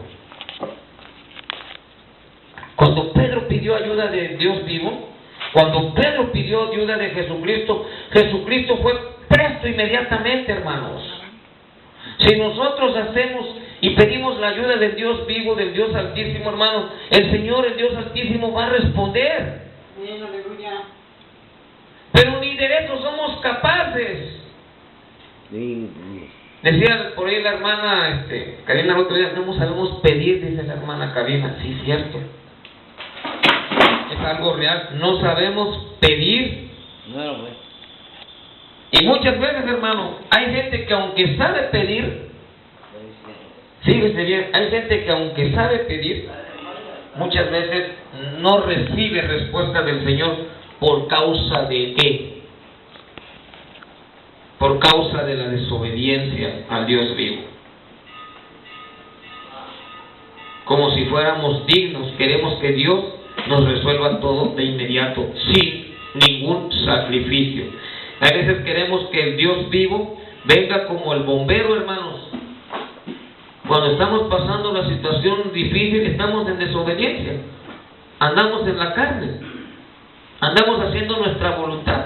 Cuando Pedro pidió ayuda de Dios vivo, cuando Pedro pidió ayuda de Jesucristo, Jesucristo fue presto inmediatamente, hermanos. Si nosotros hacemos y pedimos la ayuda del Dios vivo, del Dios Altísimo, hermanos, el Señor, el Dios Altísimo, va a responder. Pero ni de eso somos capaces. Decía por ahí la hermana Karina el otro día, no sabemos pedir, dice la hermana Karina. Sí, cierto. Es algo real. No sabemos pedir. Y muchas veces, hermano, hay gente que aunque sabe pedir, fíjese bien, hay gente que aunque sabe pedir, muchas veces no recibe respuesta del Señor por causa de qué? Por causa de la desobediencia al Dios vivo. Como si fuéramos dignos, queremos que Dios nos resuelva todo de inmediato, sin ningún sacrificio. A veces queremos que el Dios vivo venga como el bombero, hermanos. Cuando estamos pasando la situación difícil, estamos en desobediencia. Andamos en la carne. Andamos haciendo nuestra voluntad.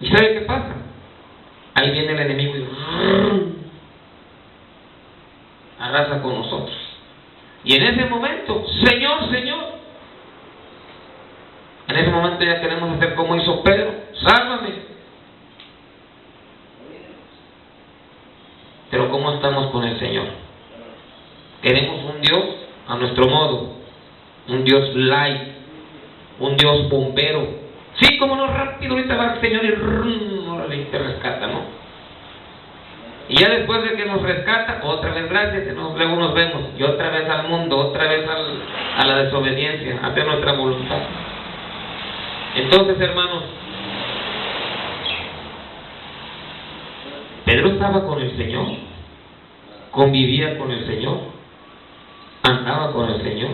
¿Y sabe qué pasa? Ahí viene el enemigo y arrasa con nosotros. Y en ese momento, Señor, Señor, en ese momento ya queremos hacer como hizo Pedro: sálvame. Pero ¿cómo estamos con el Señor? Queremos un Dios a nuestro modo, un Dios light, un Dios bombero. Sí, como no, rápido, ahorita va el Señor y te rescata, ¿no? Y ya después de que nos rescata, otra vez gracias, luego nos vemos, y otra vez al mundo, otra vez a la desobediencia, a hacer nuestra voluntad. Entonces, hermanos, Pedro estaba con el Señor, convivía con el Señor, andaba con el Señor,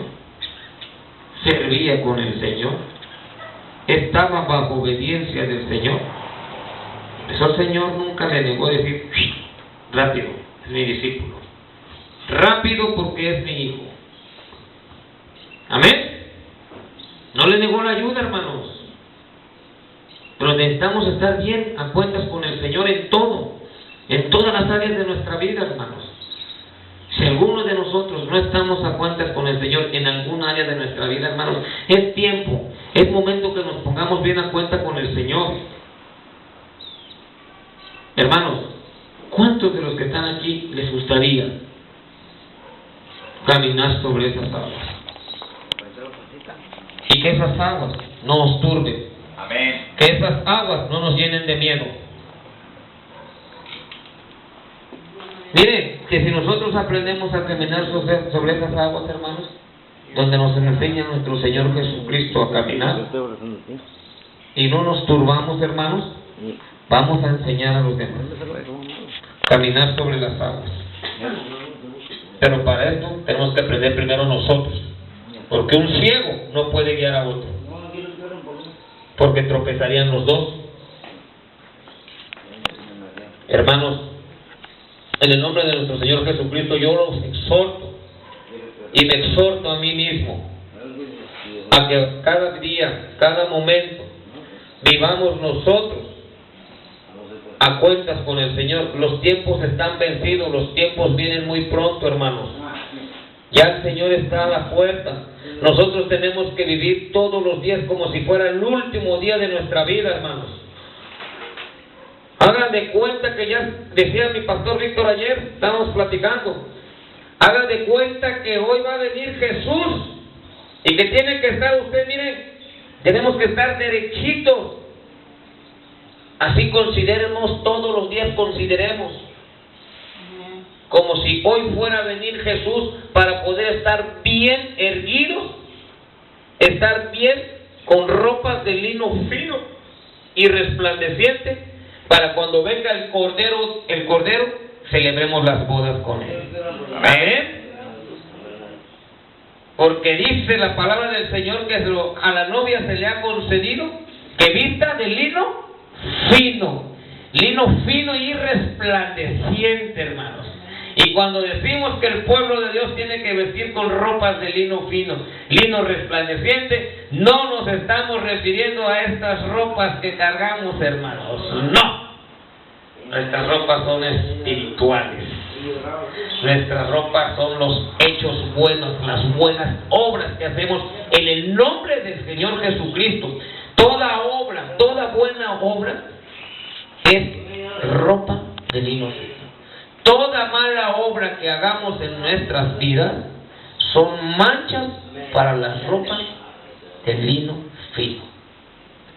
servía con el Señor, estaba bajo obediencia del Señor. Eso el Señor nunca le negó decir: rápido, es mi discípulo, rápido porque es mi hijo. Amén. No le negó la ayuda, hermanos. Pero necesitamos estar bien a cuentas con el Señor en todo, en todas las áreas de nuestra vida, hermanos. Si alguno de nosotros no estamos a cuentas con el Señor en alguna área de nuestra vida, hermanos, es tiempo, es momento que nos pongamos bien a cuenta con el Señor. Hermanos, ¿cuántos de los que están aquí les gustaría caminar sobre esas aguas? Y que esas aguas no nos turben. Amén. Que esas aguas no nos llenen de miedo. Miren, que si nosotros aprendemos a caminar sobre esas aguas, hermanos, donde nos enseña nuestro Señor Jesucristo a caminar, y no nos turbamos, hermanos, vamos a enseñar a los demás caminar sobre las aguas. Pero para esto tenemos que aprender primero nosotros, porque un ciego no puede guiar a otro, porque tropezarían los dos. Hermanos, en el nombre de nuestro Señor Jesucristo, yo los exhorto y me exhorto a mí mismo a que cada día, cada momento, vivamos nosotros a cuentas con el Señor. Los tiempos están vencidos, los tiempos vienen muy pronto, hermanos. Ya el Señor está a la puerta. Nosotros tenemos que vivir todos los días como si fuera el último día de nuestra vida, hermanos. Hagan de cuenta que ya decía mi pastor Víctor ayer, estábamos platicando. Hagan de cuenta que hoy va a venir Jesús y que tiene que estar usted, miren, tenemos que estar derechitos. Así consideremos todos los días, consideremos como si hoy fuera a venir Jesús para poder estar bien erguidos, estar bien con ropas de lino fino y resplandeciente, para cuando venga el Cordero, celebremos las bodas con Él. Amén. Porque dice la palabra del Señor que a la novia se le ha concedido que vista de lino fino y resplandeciente, hermanos. Y cuando decimos que el pueblo de Dios tiene que vestir con ropas de lino fino, lino resplandeciente, no nos estamos refiriendo a estas ropas que cargamos, hermanos. No. Nuestras ropas son espirituales. Nuestras ropas son los hechos buenos, las buenas obras que hacemos en el nombre del Señor Jesucristo. Toda obra, toda buena obra es ropa de lino fino. Toda mala obra que hagamos en nuestras vidas son manchas para las ropas de lino fino.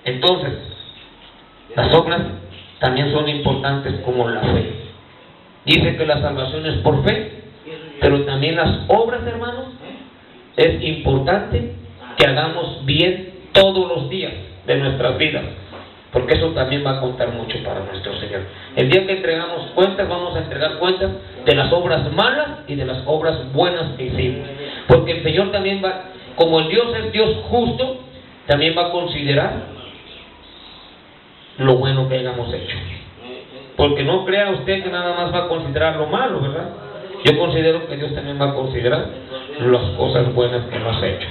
Entonces, las obras también son importantes como la fe. Dice que la salvación es por fe, pero también las obras, hermanos, es importante que hagamos bien todos los días de nuestras vidas, porque eso también va a contar mucho para nuestro Señor. El día que entregamos cuentas, vamos a entregar cuentas de las obras malas y de las obras buenas que hicimos, porque el Señor también va, como el Dios es Dios justo, también va a considerar lo bueno que hayamos hecho. Porque no crea usted que nada más va a considerar lo malo, ¿verdad? Yo considero que Dios también va a considerar las cosas buenas que hemos hecho.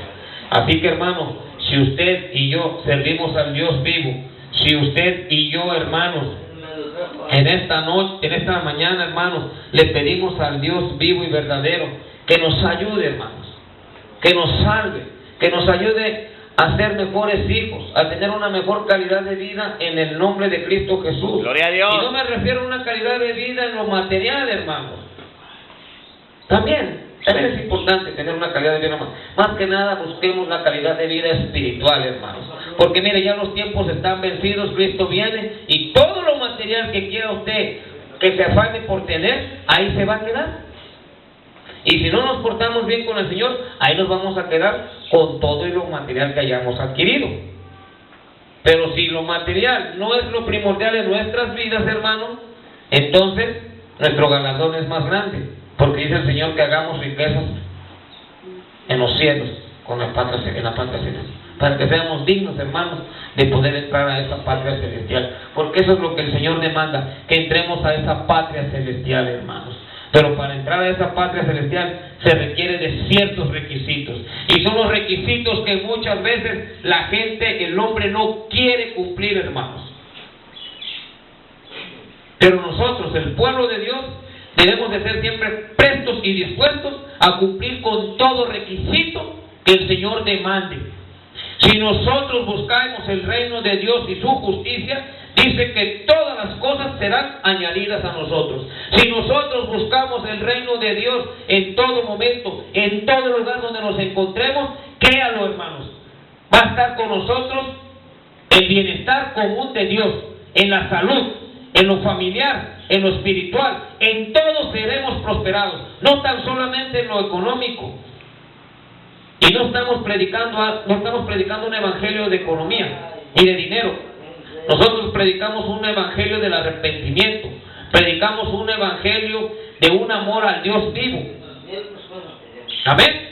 Así que, hermano, si usted y yo servimos al Dios vivo, si usted y yo, hermanos, en esta noche, en esta mañana, hermanos, le pedimos al Dios vivo y verdadero que nos ayude, hermanos, que nos salve, que nos ayude a ser mejores hijos, a tener una mejor calidad de vida en el nombre de Cristo Jesús. Gloria a Dios. Y no me refiero a una calidad de vida en lo material, hermanos. También es importante tener una calidad de vida, hermanos. Más que nada busquemos la calidad de vida espiritual, hermanos. Porque mire, ya los tiempos están vencidos, Cristo viene, y todo lo material que quiera usted que se afane por tener, ahí se va a quedar. Y si no nos portamos bien con el Señor, ahí nos vamos a quedar con todo y lo material que hayamos adquirido. Pero si lo material no es lo primordial en nuestras vidas, hermanos, entonces nuestro galardón es más grande. Porque dice el Señor que hagamos riquezas en los cielos, en la patria celestial, para que seamos dignos, hermanos, de poder entrar a esa patria celestial. Porque eso es lo que el Señor demanda, que entremos a esa patria celestial, hermanos. Pero para entrar a esa patria celestial se requiere de ciertos requisitos. Y son los requisitos que muchas veces la gente, el hombre no quiere cumplir, hermanos. Pero nosotros, el pueblo de Dios, debemos de ser siempre prestos y dispuestos a cumplir con todo requisito que el Señor demande. Si nosotros buscamos el reino de Dios y su justicia, dice que todas las cosas serán añadidas a nosotros. Si nosotros buscamos el reino de Dios en todo momento, en todo lugar donde nos encontremos, créalo, hermanos, va a estar con nosotros el bienestar común de Dios, en la salud, en lo familiar, en lo espiritual, en todo seremos prosperados, no tan solamente en lo económico. Y no estamos predicando un evangelio de economía y de dinero. Nosotros predicamos un evangelio del arrepentimiento, predicamos un evangelio de un amor al Dios vivo. Amén.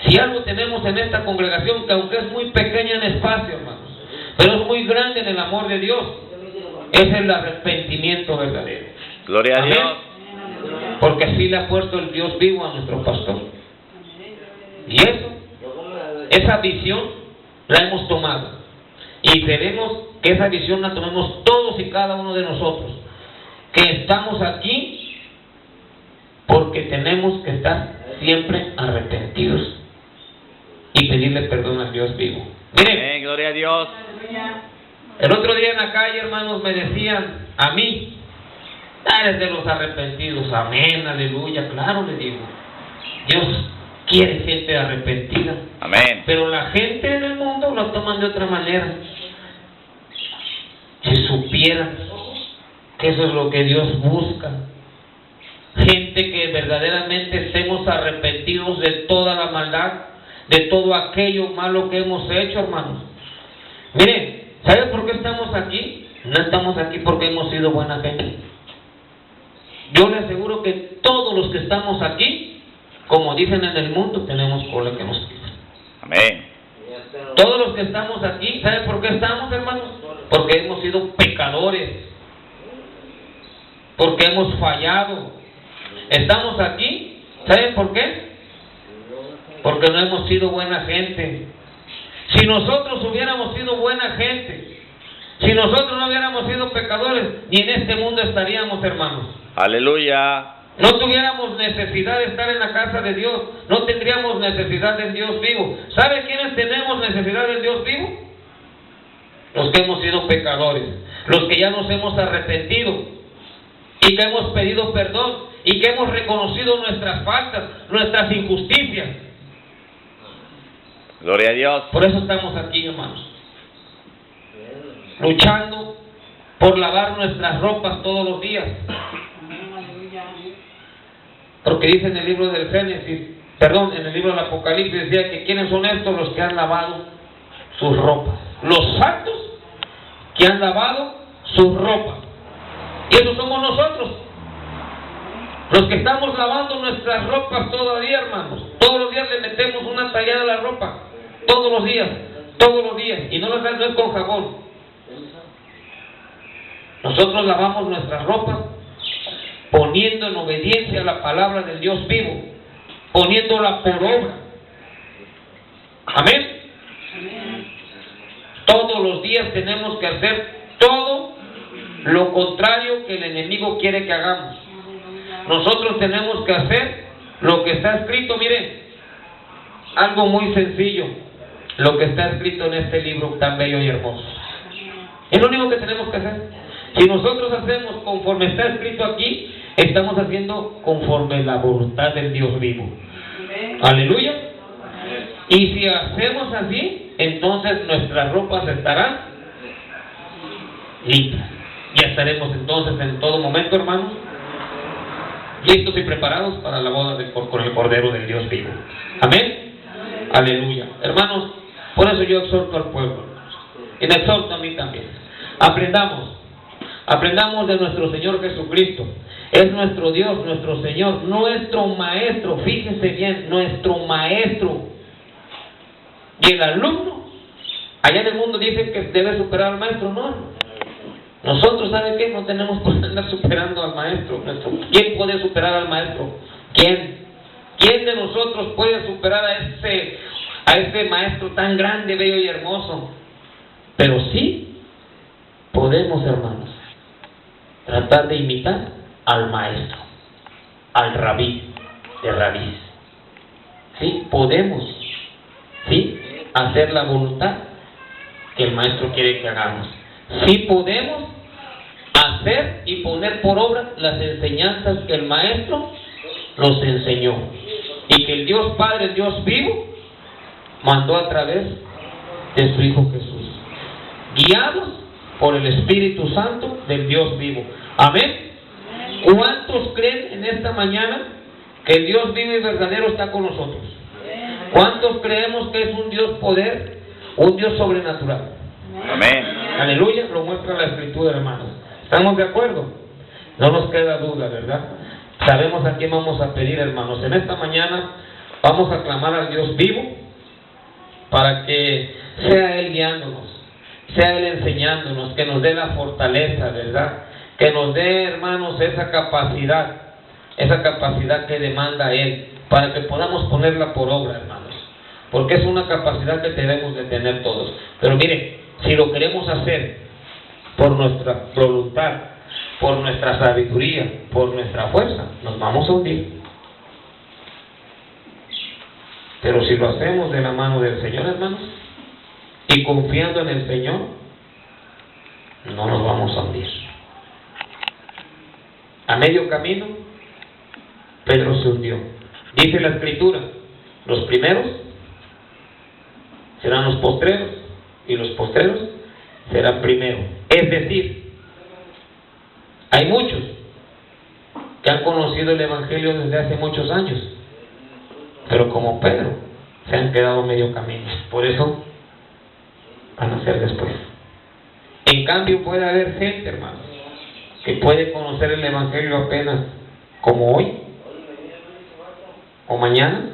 Si algo tenemos en esta congregación, que aunque es muy pequeña en espacio, hermanos, pero es muy grande en el amor de Dios, es el arrepentimiento verdadero. Gloria a Amén. Dios. Porque así le ha puesto el Dios vivo a nuestro pastor. Y esa visión la hemos tomado. Y queremos que esa visión la tomemos todos y cada uno de nosotros. Que estamos aquí porque tenemos que estar siempre arrepentidos y pedirle perdón al Dios vivo. Miren, Amén, gloria a Dios. el otro día en la calle, hermanos, me decían a mí: eres de los arrepentidos. Amén, aleluya. Claro, le digo, Dios quiere gente arrepentida. Amén. Pero la gente en el mundo lo toman de otra manera. Si supieran que eso es lo que Dios busca, gente que verdaderamente estemos arrepentidos de toda la maldad, de todo aquello malo que hemos hecho, hermanos. Miren, ¿saben por qué estamos aquí? No estamos aquí porque hemos sido buena gente. Yo les aseguro que todos los que estamos aquí, como dicen en el mundo, tenemos cola que nos pisa. Amén. Todos los que estamos aquí, ¿saben por qué estamos, hermanos? Porque hemos sido pecadores, porque hemos fallado. Estamos aquí, ¿saben por qué? Porque no hemos sido buena gente. Si nosotros hubiéramos sido buena gente, si nosotros no hubiéramos sido pecadores, ni en este mundo estaríamos, hermanos. Aleluya. No tuviéramos necesidad de estar en la casa de Dios, no tendríamos necesidad del Dios vivo. ¿Sabe quiénes tenemos necesidad del Dios vivo? Los que hemos sido pecadores, los que ya nos hemos arrepentido y que hemos pedido perdón y que hemos reconocido nuestras faltas, nuestras injusticias. Gloria a Dios. Por eso estamos aquí, hermanos, luchando por lavar nuestras ropas todos los días. Porque dice en el libro del Génesis en el libro del Apocalipsis decía que ¿quiénes son estos? Los que han lavado sus ropas. Los santos que han lavado sus ropas. Y esos somos nosotros. Los que estamos lavando nuestras ropas todavía, hermanos. Todos los días le metemos una tallada a la ropa. Todos los días. Y no es con jabón. Nosotros lavamos nuestras ropas poniendo en obediencia a la palabra del Dios vivo, poniéndola por obra. Amén. Todos los días tenemos que hacer todo lo contrario que el enemigo quiere que hagamos. Nosotros tenemos que hacer lo que está escrito. Mire, algo muy sencillo, lo que está escrito en este libro tan bello y hermoso. Es lo único que tenemos que hacer. Si nosotros hacemos conforme está escrito aquí, estamos haciendo conforme la voluntad del Dios vivo. Aleluya. Y si hacemos así, entonces nuestras ropas estarán limpias. Ya estaremos entonces en todo momento, hermanos, listos y preparados para la boda con el Cordero del Dios vivo. Amén. Aleluya. Hermanos, por eso yo exhorto al pueblo, hermanos, y me exhorto a mí también. Aprendamos de nuestro Señor Jesucristo. Es nuestro Dios, nuestro Señor, nuestro Maestro. Fíjense bien, nuestro Maestro. Y el alumno, allá en el mundo dicen que debe superar al Maestro. No. Nosotros, ¿sabe qué? No tenemos por qué andar superando al Maestro. ¿Quién puede superar al Maestro? ¿Quién? ¿Quién de nosotros puede superar a ese Maestro tan grande, bello y hermoso? Pero sí podemos, hermanos, tratar de imitar al Maestro, al Rabí de Rabís. Sí, podemos, sí, hacer la voluntad que el Maestro quiere que hagamos. Sí podemos hacer y poner por obra las enseñanzas que el Maestro nos enseñó y que el Dios Padre, el Dios vivo, mandó a través de su Hijo Jesús, guiados por el Espíritu Santo del Dios vivo. Amén. ¿Cuántos creen en esta mañana que el Dios vivo y verdadero está con nosotros? ¿Cuántos creemos que es un Dios poder, un Dios sobrenatural? Amén. Aleluya, lo muestra la Escritura, hermanos. ¿Estamos de acuerdo? No nos queda duda, ¿verdad? Sabemos a quién vamos a pedir, hermanos. En esta mañana vamos a clamar al Dios vivo para que sea Él guiándonos, sea Él enseñándonos, que nos dé la fortaleza, ¿verdad? Que nos dé, hermanos, esa capacidad que demanda Él, para que podamos ponerla por obra, hermanos. Porque es una capacidad que debemos de tener todos. Pero mire, si lo queremos hacer por nuestra voluntad, por nuestra sabiduría, por nuestra fuerza, nos vamos a hundir. Pero si lo hacemos de la mano del Señor, hermanos, y confiando en el Señor, no nos vamos a hundir. A medio camino, Pedro se hundió. Dice la Escritura, los primeros serán los postreros, y los postreros serán primeros. Es decir, hay muchos que han conocido el Evangelio desde hace muchos años, pero como Pedro, se han quedado medio camino. Por eso van a ser después. En cambio, puede haber gente, hermanos, que puede conocer el Evangelio apenas como hoy o mañana,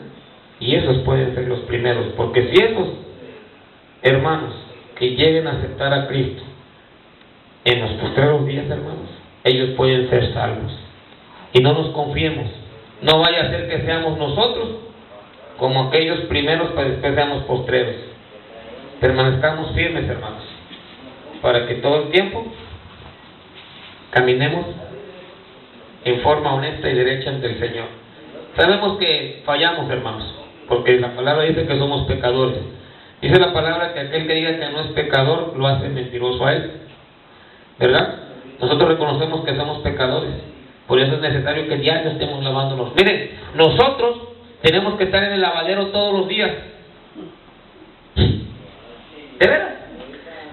y esos pueden ser los primeros. Porque si esos hermanos que lleguen a aceptar a Cristo en los postreros días, hermanos, ellos pueden ser salvos. Y no nos confiemos, no vaya a ser que seamos nosotros como aquellos primeros para después seamos postreros. Permanezcamos firmes, hermanos, para que todo el tiempo caminemos en forma honesta y derecha ante el Señor. Sabemos que fallamos, hermanos, porque la palabra dice que somos pecadores. Dice la palabra que aquel que diga que no es pecador lo hace mentiroso a él, ¿verdad? Nosotros reconocemos que somos pecadores, por eso es necesario que diario estemos lavándonos. Miren, nosotros tenemos que estar en el lavadero todos los días. ¿De veras?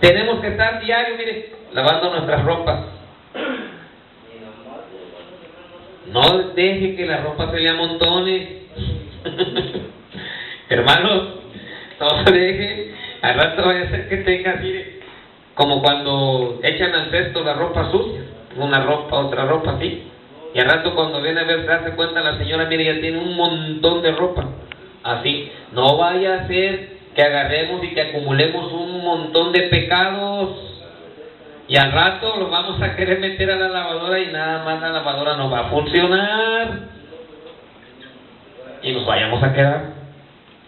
Tenemos que estar diario, miren, lavando nuestras ropas. No deje que la ropa se le amontone. Hermanos, no deje, al rato vaya a ser que tenga así, como cuando echan al cesto la ropa sucia, una ropa, otra ropa así, y al rato cuando viene a ver se hace cuenta la señora, mire, ya tiene un montón de ropa, así. No vaya a ser que agarremos y que acumulemos un montón de pecados y al rato lo vamos a querer meter a la lavadora y nada más la lavadora no va a funcionar y nos vayamos a quedar.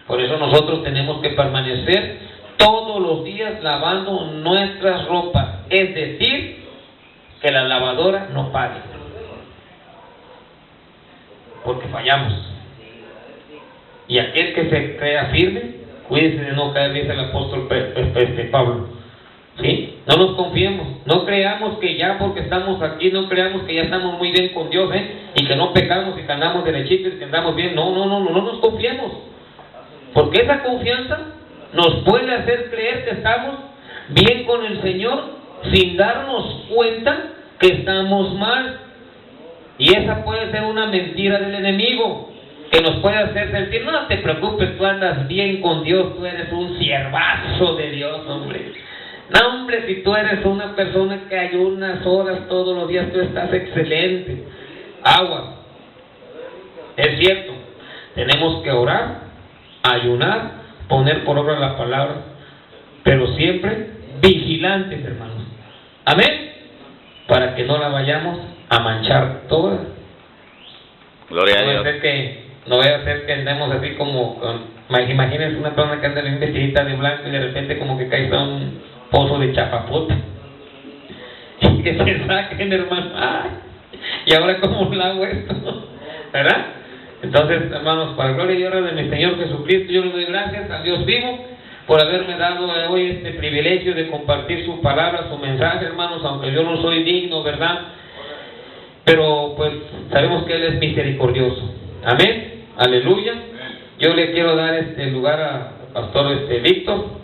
Por eso nosotros tenemos que permanecer todos los días lavando nuestras ropas, es decir, que la lavadora no pare, porque fallamos. Y aquel que se crea firme, cuídese de no caer, dice el apóstol Pablo. ¿Sí? No nos confiemos, no creamos que ya porque estamos aquí, no creamos que ya estamos muy bien con Dios, y que no pecamos y que andamos derechitos y que andamos bien. No nos confiemos. Porque esa confianza nos puede hacer creer que estamos bien con el Señor sin darnos cuenta que estamos mal. Y esa puede ser una mentira del enemigo, que nos puede hacer sentir, no te preocupes, tú andas bien con Dios, tú eres un siervazo de Dios, hombre. No, hombre, si tú eres una persona que ayunas horas todos los días, tú estás excelente. Agua. Es cierto, tenemos que orar, ayunar, poner por obra la palabra, pero siempre vigilantes, hermanos. Amén. Para que no la vayamos a manchar toda. Gloria a Dios. No vaya a ser que andemos así como, imagínense una persona que anda bien vestidita de blanco y de repente como que cae a un pozo de chapapote. Y que se saquen, hermano. ¡Ay! ¿Y ahora cómo lo hago esto? ¿Verdad? Entonces, hermanos, para gloria y honra de mi Señor Jesucristo, yo le doy gracias a Dios vivo por haberme dado hoy este privilegio de compartir su palabra, su mensaje, hermanos, aunque yo no soy digno, ¿verdad? Pero pues sabemos que Él es misericordioso. Amén. Aleluya. Yo le quiero dar este lugar a Pastor Víctor.